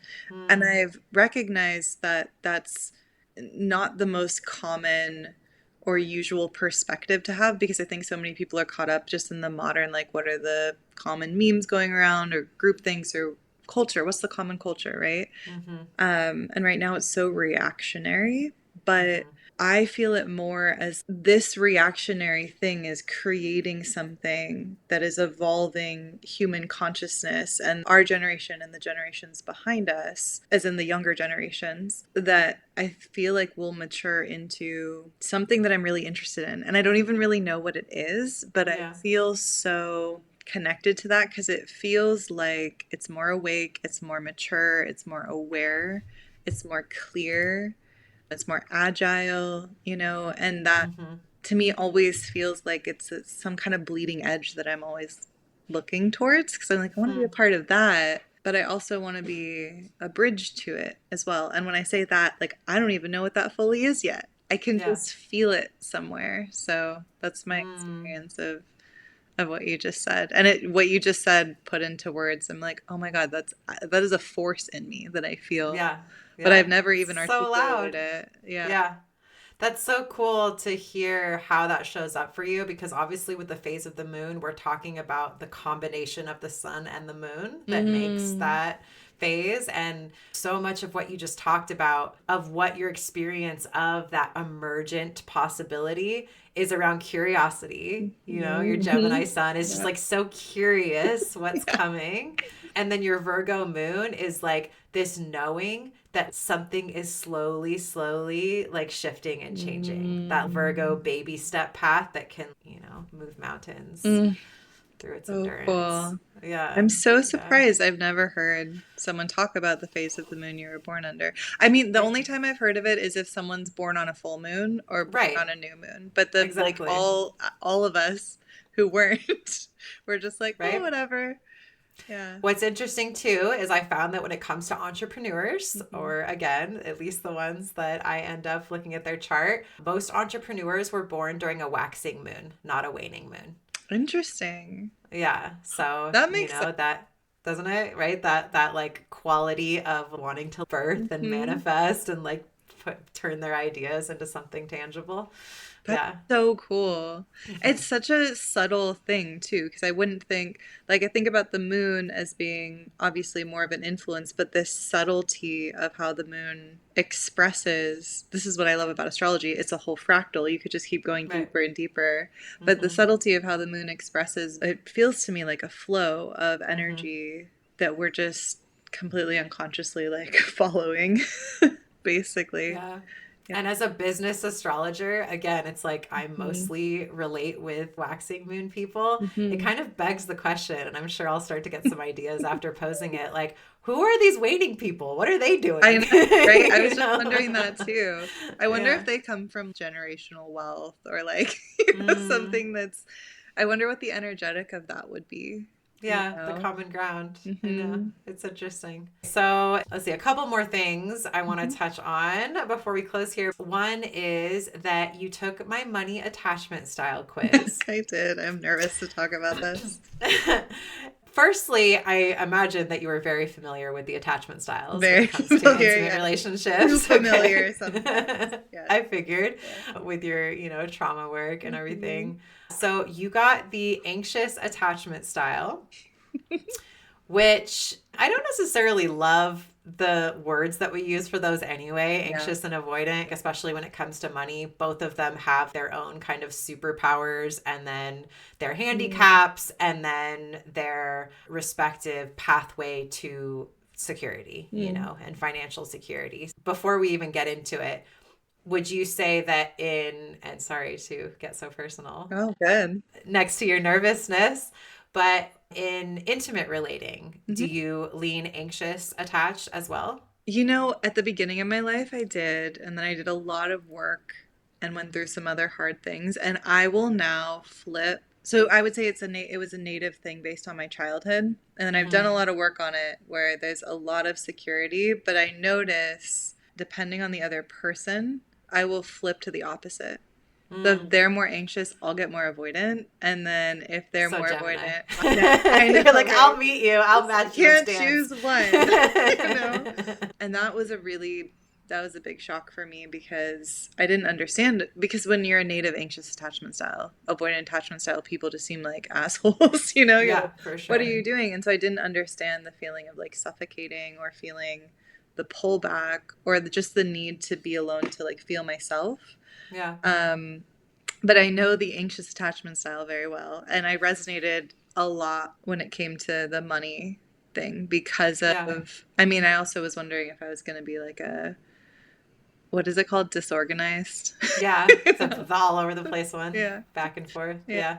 And Mm. I've recognized that that's not the most common or usual perspective to have, because I think so many people are caught up just in the modern, like, what are the common memes going around, or group things, or culture? What's the common culture, right? Mm-hmm. And right now it's so reactionary, but Mm-hmm. I feel it more as this reactionary thing is creating something that is evolving human consciousness and our generation and the generations behind us, as in the younger generations, that I feel like will mature into something that I'm really interested in. And I don't even really know what it is, but I Yeah. feel so connected to that because it feels like it's more awake, it's more mature, it's more aware, it's more clear, it's more agile, and that Mm-hmm. to me always feels like it's some kind of bleeding edge that I'm always looking towards, because I'm like, I want to be a Hmm. part of that, but I also want to be a bridge to it as well. And when I say that, like, I don't even know what that fully is yet. I can Yeah. just feel it somewhere. So that's my Mm. experience of what you just said. And what you just said put into words, I'm like, oh my God, that is a force in me that I feel, Yeah. but I've Yeah. never even So articulated loud. it. Yeah. Yeah. That's so cool to hear how that shows up for you, because obviously with the phase of the moon, we're talking about the combination of the sun and the moon that makes Mm. that phase. And so much of what you just talked about, of what your experience of that emergent possibility is around curiosity. You know, your Gemini Mhm. sun is just Yeah. like so curious what's Yeah. coming. And then your Virgo moon is like this knowing that something is slowly like shifting and changing. That Virgo Mm. baby step path that can, move mountains Mm. through its So endurance. cool. Yeah. I'm so Yeah. surprised. I've never heard someone talk about the phase of the moon you were born under. I mean, the Right. only time I've heard of it is if someone's born on a full moon or born Right. on a new moon. But the like Exactly. all of us who weren't were just like, oh, Right. whatever. Yeah. What's interesting too is I found that when it comes to entrepreneurs, Hmm. or again, at least the ones that I end up looking at their chart, most entrepreneurs were born during a waxing moon, not a waning moon. Interesting. Yeah. So, That makes sense. that doesn't it, right? That like quality of wanting to birth and Hmm. manifest and like turn their ideas into something tangible. That's Yeah. so cool. Hmm. It's such a subtle thing too, because I wouldn't think, like, I think about the moon as being obviously more of an influence, but this subtlety of how the moon expresses, this is what I love about astrology. It's a whole fractal. You could just keep going Right. deeper and deeper. But the Hmm. subtlety of how the moon expresses, it feels to me like a flow of Hmm. energy that we're just completely unconsciously like following, basically. Yeah. Yeah. And as a business astrologer, again, it's like I Mm-hmm. mostly relate with waxing moon people. It Mm-hmm. kind of begs the question, and I'm sure I'll start to get some ideas after posing it. Like, who are these waiting people? What are they I doing? know, right? I was you just wondering know? that too. I wonder if Yeah. they come from generational wealth or like, Mm. something that's, I wonder what the energetic of that would be. you Yeah, the know? common ground. I know. Mm-hmm. It's interesting. So let's see, a couple more things I want Mm-hmm. to touch on before we close here. One is that you took my money attachment style quiz. I did. I'm nervous to talk about this. Firstly, I imagine that you are very familiar with the attachment styles when Very it comes to familiar, intimate yes. Too relationships. Okay. familiar sometimes. Yes. I figured Yeah. with your, trauma work and Mm-hmm. everything. So you got the anxious attachment style, which I don't necessarily love the words that we use for those anyway, Yeah. anxious and avoidant, especially when it comes to money. Both of them have their own kind of superpowers and then their Mm. handicaps and then their respective pathway to security, Mm. and financial security. Before we even get into it, would you say that and sorry to get so personal, Oh, good. next to your nervousness, but in intimate relating, do Mhm. you lean anxious attached as well? At the beginning of my life, I did, and then I did a lot of work and went through some other hard things, and I will now flip. So I would say it was a native thing based on my childhood, and then I've done Mm-hmm. a lot of work on it where there's a lot of security, but I notice depending on the other person, I will flip to the opposite. So if Mm. they're more anxious, I'll get more avoidant, and then if they're So more Gemini. avoidant, I You're know, like, I'll right? meet you. I'll Just match you and can't dance. choose one. And that was a big shock for me because I didn't understand it. Because when you're a native anxious attachment style, avoidant attachment style, people just seem like assholes, You're Yeah, like, for what are sure. you doing? And so I didn't understand the feeling of like suffocating or feeling the pullback or just the need to be alone to like feel myself. Yeah. Um, but I know the anxious attachment style very well, and I resonated a lot when it came to the money thing because Yeah. of, I mean, I also was wondering if I was going to be like what is it called? Disorganized. Yeah. It's a all over the place one, Yeah. back and forth. Yeah. Yeah.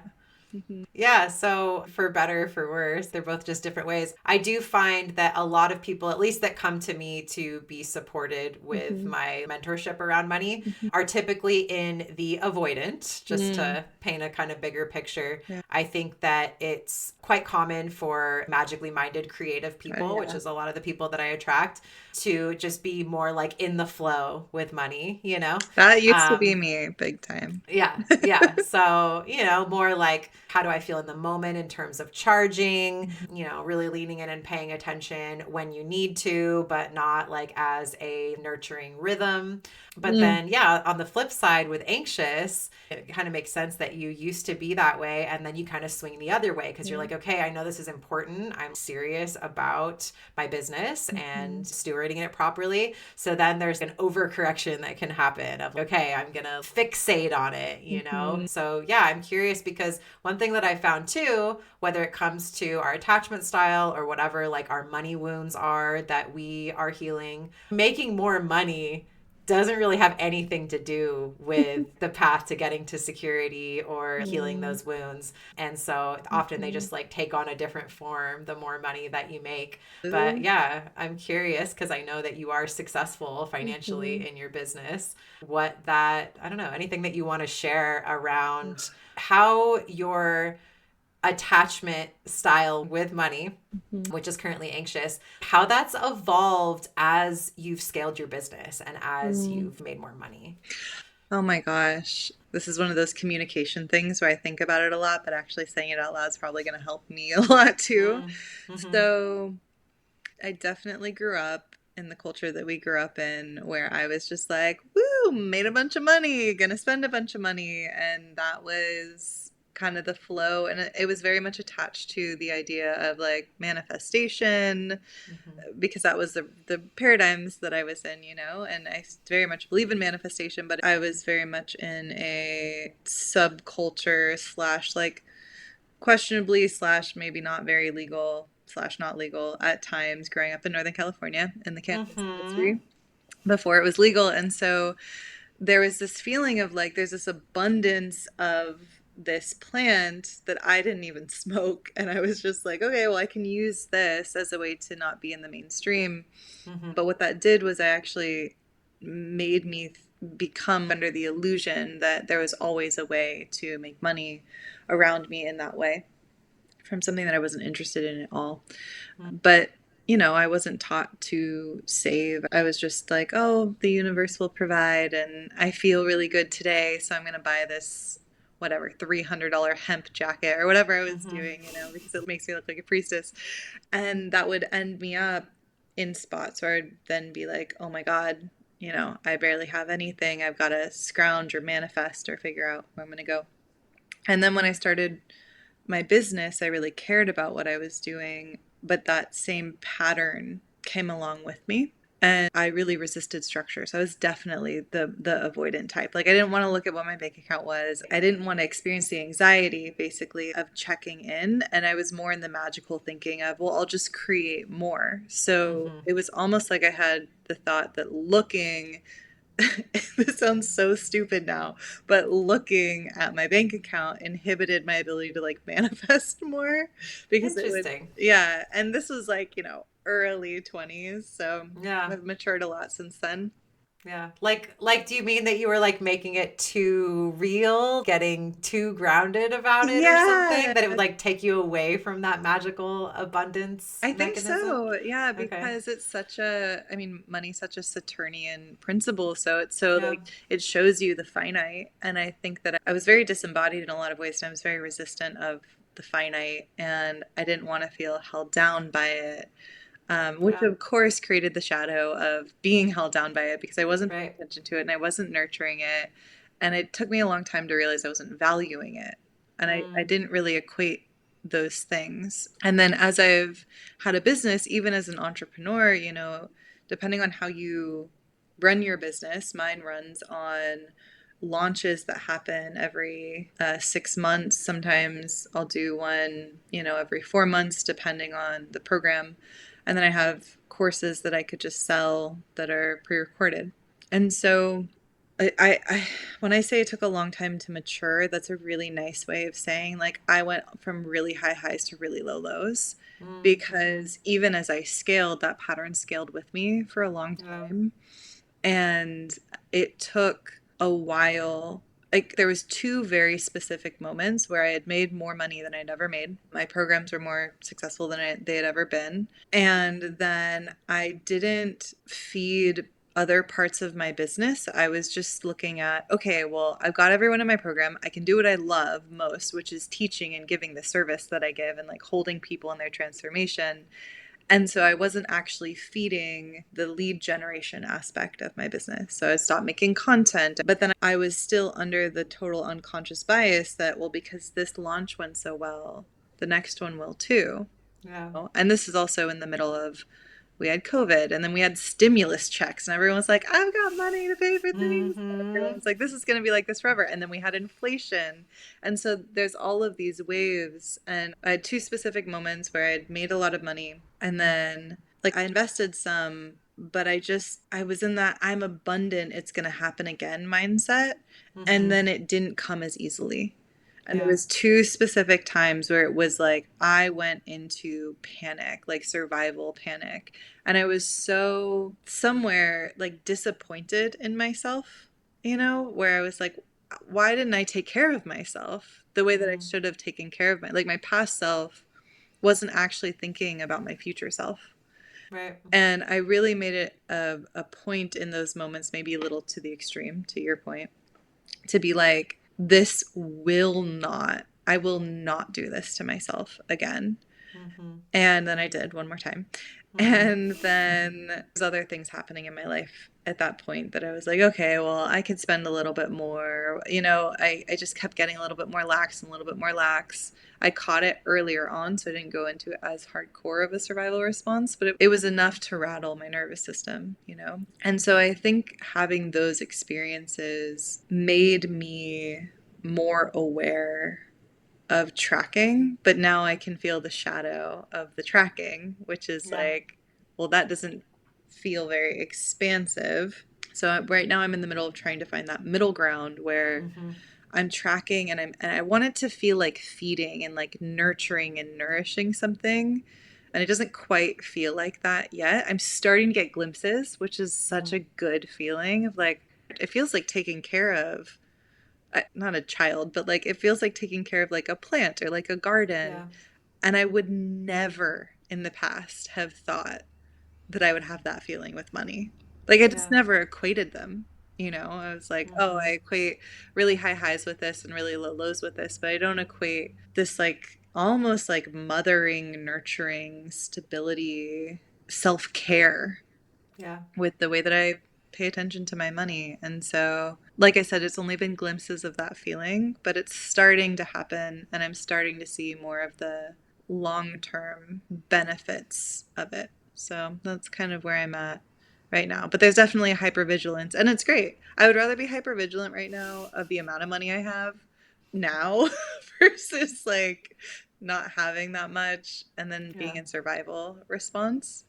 Hmm. Yeah, so for better, for worse, they're both just different ways. I do find that a lot of people, at least that come to me to be supported with Hmm. my mentorship around money, Hmm. are typically in the avoidant, just Mm. to paint a kind of bigger picture. Yeah. I think that it's quite common for magically minded creative people, which Yeah. is a lot of the people that I attract, to just be more like in the flow with money. That used to be Um, me big time. yeah, yeah. So, more like how do I feel in the moment in terms of charging, really leaning in and paying attention when you need to, but not like as a nurturing rhythm. But Mm. then, yeah, on the flip side with anxious, it kind of makes sense that you used to be that way and then you kind of swing the other way because you're Yeah. like, okay, I know this is important. I'm serious about my business and Hmm. stewarding it properly. So then there's an overcorrection that can happen of, okay, I'm going to fixate on it. Hmm. So yeah, I'm curious because one thing that I found too, whether it comes to our attachment style or whatever, like our money wounds are that we are healing, making more money doesn't really have anything to do with the path to getting to security or healing Mm. those wounds. And so often they Hmm. just like take on a different form the more money that you make. But Ooh. yeah, I'm curious because I know that you are successful Hmm. financially in your business. I don't know, anything that you want to share around how your attachment style with money, Hmm. which is currently anxious, how that's evolved as you've scaled your business and as Mm. you've made more money. Oh my gosh. This is one of those communication things where I think about it a lot, but actually saying it out loud is probably going to help me a lot too. Mm, mm-hmm, So, I definitely grew up in the culture that we grew up in where I was just like, woo, made a bunch of money, gonna spend a bunch of money. And that was kind of the flow. And it was very much attached to the idea of like manifestation, mm-hmm, because that was the paradigms that I was in, and I very much believe in manifestation, but I was very much in a subculture slash like questionably slash maybe not very legal slash not legal at times growing up in Northern California in the cannabis mm-hmm, industry before it was legal. And so there was this feeling of like there's this abundance of this plant that I didn't even smoke. And I was just like, okay, well, I can use this as a way to not be in the mainstream. mm-hmm, But what that did was I actually made me become under the illusion that there was always a way to make money around me in that way. from something that I wasn't interested in at all. Mm. But, I wasn't taught to save. I was just like, oh, the universe will provide, and I feel really good today, so I'm going to buy this, whatever, $300 hemp jacket or whatever I was Mm-hmm. doing, because it makes me look like a priestess. And that would end me up in spots where I'd then be like, oh my God, I barely have anything. I've got to scrounge or manifest or figure out where I'm going to go. And then when I started my business, I really cared about what I was doing, but that same pattern came along with me. And I really resisted structure. So I was definitely the avoidant type. Like I didn't want to look at what my bank account was. I didn't want to experience the anxiety basically of checking in. And I was more in the magical thinking of, well, I'll just create more. So Mm-hmm. it was almost like I had the thought that looking this sounds so stupid now, but looking at my bank account inhibited my ability to like manifest more because it would, Interesting. yeah. And this was like, early 20s. So Yeah. I've matured a lot since then. Yeah. Do you mean that you were like making it too real, getting too grounded about it or something, Yeah, that it would like take you away from that magical abundance I think mechanism? so. Yeah, Okay. because it's I mean, money's such a Saturnian principle. So it's so Yeah. like, it shows you the finite. And I think that I was very disembodied in a lot of ways. And I was very resistant of the finite. And I didn't want to feel held down by it, which Yeah. of course created the shadow of being held down by it because I wasn't paying Right. attention to it and I wasn't nurturing it. And it took me a long time to realize I wasn't valuing it. And I Mm. didn't really equate those things. And then as I've had a business, even as an entrepreneur, depending on how you run your business, mine runs on launches that happen every 6 months. Sometimes I'll do one, every 4 months, depending on the program. And then I have courses that I could just sell that are pre-recorded. And so when I say it took a long time to mature, that's a really nice way of saying like I went from really high highs to really low lows Mm-hmm. because even as I scaled, that pattern scaled with me for a long Yeah. time. And it took a while. Like there was two very specific moments where I had made more money than I'd ever made. My programs were more successful than they had ever been. And then I didn't feed other parts of my business. I was just looking at, okay, well, I've got everyone in my program. I can do what I love most, which is teaching and giving the service that I give and like holding people in their transformation. And so I wasn't actually feeding the lead generation aspect of my business. So I stopped making content. But then I was still under the total unconscious bias that, well, because this launch went so well, the next one will too. Yeah. And this is also in the middle of, we had COVID and then we had stimulus checks and everyone's like, I've got money to pay for things. Mm-hmm. Everyone's like, this is going to be like this forever. And then we had inflation. And so there's all of these waves. And I had two specific moments where I had made a lot of money and then like I invested some, but I was in that I'm abundant, it's going to happen again mindset. And Mm-hmm. then it didn't come as easily. And there Yeah. was two specific times where it was like I went into panic, like survival panic. And I was so somewhere like disappointed in myself, where I was like, why didn't I take care of myself the way that I Mm. should have taken care of my past self wasn't actually thinking about my future self. Right. And I really made it a point in those moments, maybe a little to the extreme, to your point, to be like, I will not do this to myself again. Mm-hmm. And then I did one more time. Mm-hmm. And then there's other things happening in my life at that point that I was like, okay, well, I could spend a little bit more. I just kept getting a little bit more lax and a little bit more lax. I caught it earlier on, so I didn't go into it as hardcore of a survival response, but it was enough to rattle my nervous system. And so I think having those experiences made me more aware of tracking, but now I can feel the shadow of the tracking, which is Yeah. like, well, that doesn't feel very expansive. So right now I'm in the middle of trying to find that middle ground where Mm-hmm. I'm tracking and I want it to feel like feeding and like nurturing and nourishing something. And it doesn't quite feel like that yet. I'm starting to get glimpses, which is such Mm. a good feeling of like, it feels like taking care of not a child, but like it feels like taking care of like a plant or like a garden. Yeah. And I would never in the past have thought that I would have that feeling with money. Like I just Yeah. never equated them. I was like, oh, I Mm-hmm. equate really high highs with this and really low lows with this, but I don't equate this like almost like mothering, nurturing, stability, self care Yeah. with the way that I pay attention to my money. And so, like I said, it's only been glimpses of that feeling, but it's starting to happen. And I'm starting to see more of the long term benefits of it. So that's kind of where I'm at right now. But there's definitely a hypervigilance, and it's great. I would rather be hypervigilant right now of the amount of money I have now versus like not having that much and then being Yeah. in survival response.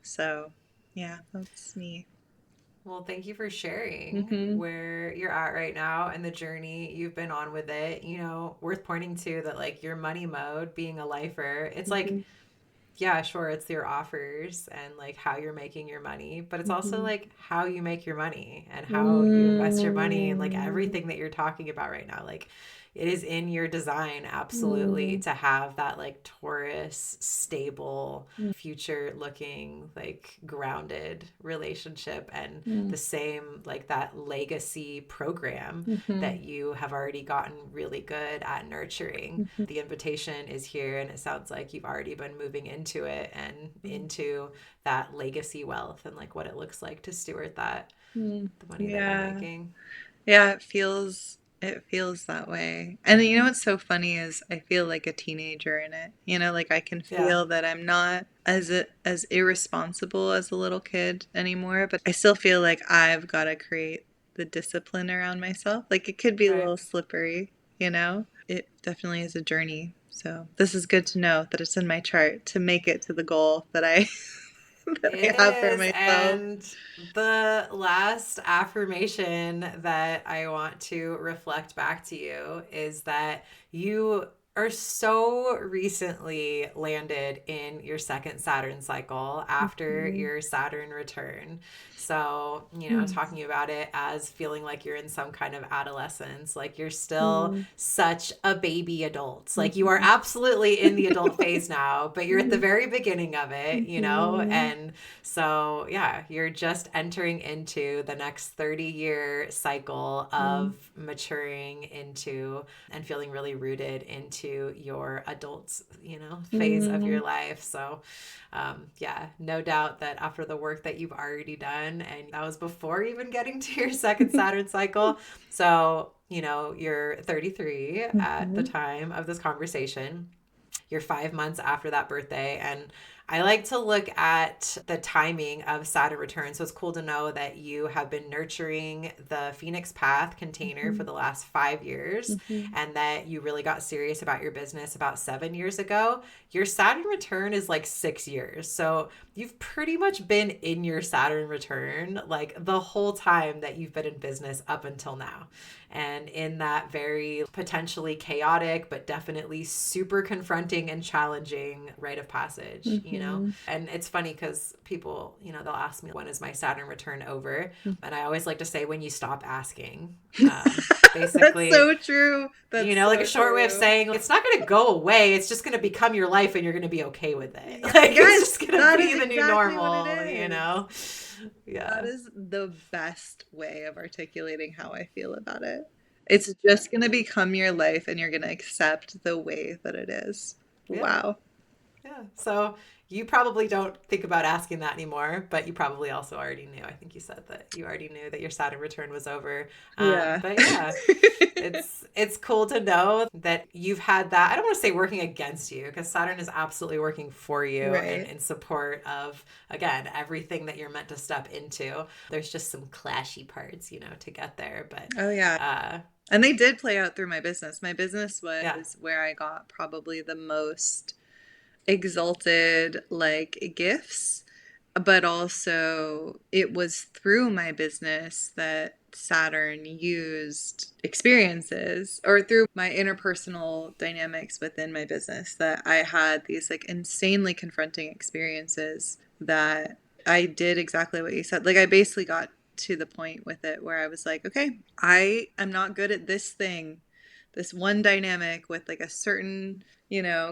So, yeah, that's me. Well, thank you for sharing Mm-hmm. where you're at right now and the journey you've been on with it. Worth pointing to that, like your money mode being a lifer, it's like, Mm-hmm. yeah, sure, it's your offers and like how you're making your money, but it's also Mm-hmm. like how you make your money and how you invest your money and like Mm-hmm. everything that you're talking about right now. Like it is in your design, absolutely, to have that like Taurus, stable, future looking, like grounded relationship and the same like that legacy program Mm-hmm. that you have already gotten really good at nurturing. The invitation is here, and it sounds like you've already been moving into it and into that legacy wealth and like what it looks like to steward that, Mm-hmm. the money that you're Yeah. making. Yeah, it feels that way. And what's so funny is I feel like a teenager in it. Like I can Yeah, feel that I'm not as irresponsible as a little kid anymore, but I still feel like I've got to create the discipline around myself. Like it could be a right. little slippery. It definitely is a journey. So this is good to know that it's in my chart to make it to the goal that I that It I have for is. myself. And the last affirmation that I want to reflect back to you is that you are so recently landed in your second Saturn cycle after Mhm. your Saturn return. So, Mhm. talking about it as feeling like you're in some kind of adolescence, like you're still Mhm. such a baby adult. Like you are Mhm. absolutely in the adult phase now, but you're at the Mhm. very beginning of it, Mhm. and so, yeah, you're just entering into the next 30-year cycle Mhm. of maturing into and feeling really rooted into your adult, phase of your Mhm. life. So, yeah, no doubt that after the work that you've already done, and that was before even getting to your second Saturn cycle. So, you're 33 at the Mhm. time of this conversation. You're 5 months after that birthday. And I like to look at the timing of Saturn return. So it's cool to know that you have been nurturing the Phoenix Path container for Mhm. the last 5 years Mhm. and that you really got serious about your business about 7 years ago. Your Saturn return is like 6 years. So you've pretty much been in your Saturn return like the whole time that you've been in business up until now. And in that very potentially chaotic, but definitely super confronting and challenging rite of passage. Mhm. And it's funny because people, they'll ask me, when is my Saturn return over? And I always like to say, when you stop asking. That's Basically, so true. That's like a so short way of true. saying it's not going to go away. It's just going to become your life and you're going to be okay with it. Yeah, Like it's yes, just going to that be is the new exactly what it normal. is. That Yeah. is the best way of articulating how I feel about it. It's just going to become your life and you're going to accept the way that it is. Yeah. Wow. Yeah. So you probably don't think about asking that anymore, but you probably also already knew. I think you said that you already knew that your Saturn return was over. Yeah. But yeah, it's cool to know that you've had that. I don't want to say working against you because Saturn is absolutely working for you and Right. in support of again everything that you're meant to step into. There's just some clashy parts, to get there, but Oh, yeah. uh, And they did play out through my business. My business yeah, was where I got probably the most exalted like gifts, but also it was through my business that Saturn used experiences or through my interpersonal dynamics within my business that I had these like insanely confronting experiences that I did exactly what you said. Like I basically got to the point with it where I was like, okay, I am not good at this thing this one dynamic with like a certain,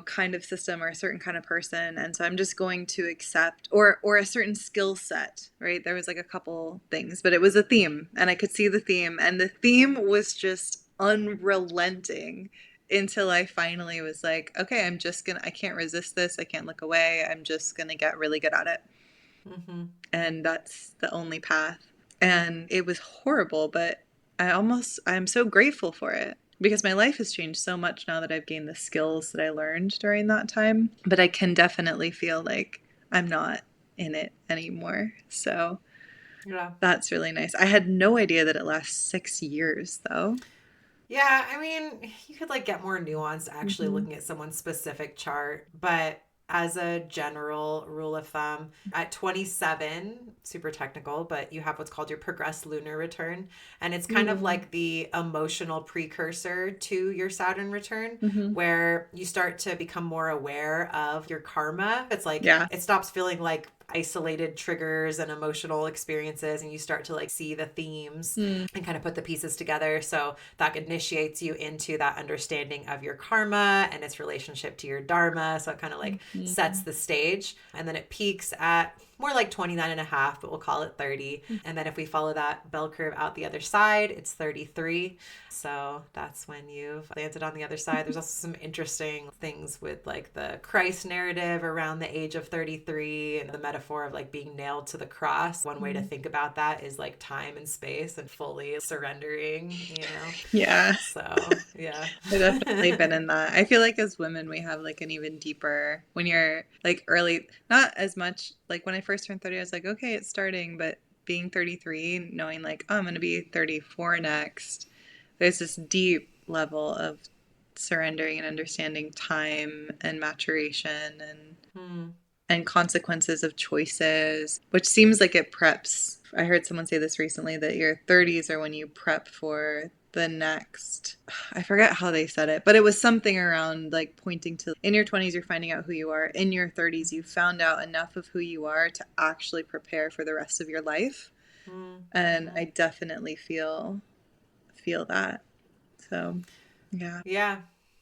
kind of system or a certain kind of person. And so I'm just going to accept or a certain skill set, right? There was like a couple things, but it was a theme and I could see the theme and the theme was just unrelenting until I finally was like, okay, I can't resist this. I can't look away. I'm just going to get really good at it. Mm-hmm. And that's the only path. And it was horrible, but I'm so grateful for it because my life has changed so much now that I've gained the skills that I learned during that time. But I can definitely feel like I'm not in it anymore. So Yeah. that's really nice. I had no idea that it lasts 6 years, though. Yeah, I mean, you could like get more nuanced actually Mm-hmm. looking at someone's specific chart, but as a general rule of thumb, at 27, super technical, but you have what's called your progressed lunar return, and it's kind of Mm. like the emotional precursor to your Saturn return, Mm-hmm. where you start to become more aware of your karma. It's like Yeah. it stops feeling like isolated triggers and emotional experiences, and you start to like see the themes Mm. and kind of put the pieces together. So that initiates you into that understanding of your karma and its relationship to your dharma. So it kind of like sets Mm-hmm. the stage, and then it peaks at more like 29 and a half, but we'll call it 30. And then if we follow that bell curve out the other side, it's 33. So that's when you've landed on the other side. There's also some interesting things with like the Christ narrative around the age of 33 and the metaphor of like being nailed to the cross. One way to think about that is like time and space and fully surrendering. Yeah. So, yeah. I've definitely been in that. I feel like as women, we have like an even deeper, when you're like early, not as much like when I first turned 30, I was like, okay, it's starting, but being 33, knowing like, oh, I'm going to be 34 next, there's this deep level of surrendering and understanding time and maturation Hmm. and consequences of choices, which seems like it preps. I heard someone say this recently that your 30s are when you prep for the next. I forget how they said it, but it was something around like pointing to in your 20s, you're finding out who you are. In your 30s, you found out enough of who you are to actually prepare for the rest of your life. And Mm-hmm. I definitely feel that. So, yeah. Yeah,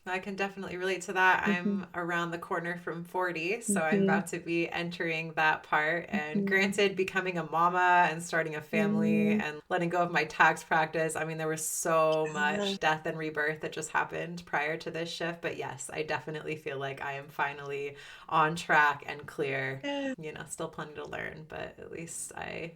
I can definitely relate to that. Mm-hmm. I'm around the corner from 40, so I'm Mm-hmm. about to be entering that part. And Mm-hmm. granted, becoming a mama and starting a family Mm-hmm. and letting go of my tax practice, I mean, there was so Yeah. much death and rebirth that just happened prior to this shift. But yes, I definitely feel like I am finally on track and clear. Yeah. Still plenty to learn, but at least I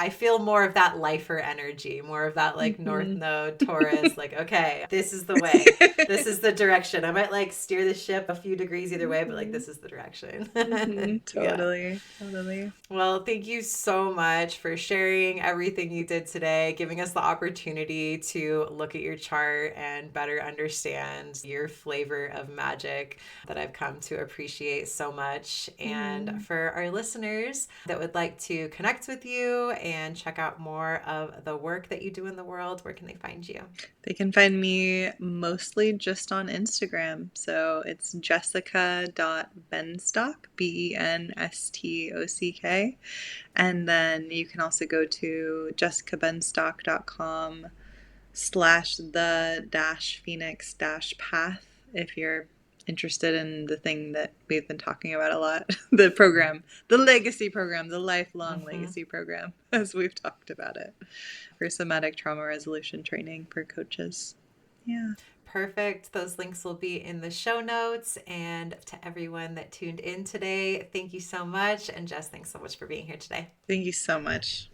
feel more of that lifer energy, more of that like North Mm-hmm. Node Taurus, like, okay, this is the way, this is the direction. I might like steer the ship a few degrees either way, but like Mm-hmm. this is the direction. Mm-hmm. Yeah. Totally. Totally. Well, thank you so much for sharing everything you did today, giving us the opportunity to look at your chart and better understand your flavor of magic that I've come to appreciate so much. And Mm-hmm. for our listeners that would like to connect with you and check out more of the work that you do in the world, where can they find you? They can find me mostly just on Instagram. So it's jessica.benstock, Benstock. And then you can also go to jessicabenstock.com/the dash phoenix dash path if you're interested in the thing that we've been talking about a lot, the program, the legacy program, the lifelong Mm-hmm. legacy program, as we've talked about it, for somatic trauma resolution training for coaches. Yeah. Perfect. Those links will be in the show notes. And to everyone that tuned in today, thank you so much. And Jess, thanks so much for being here today. Thank you so much.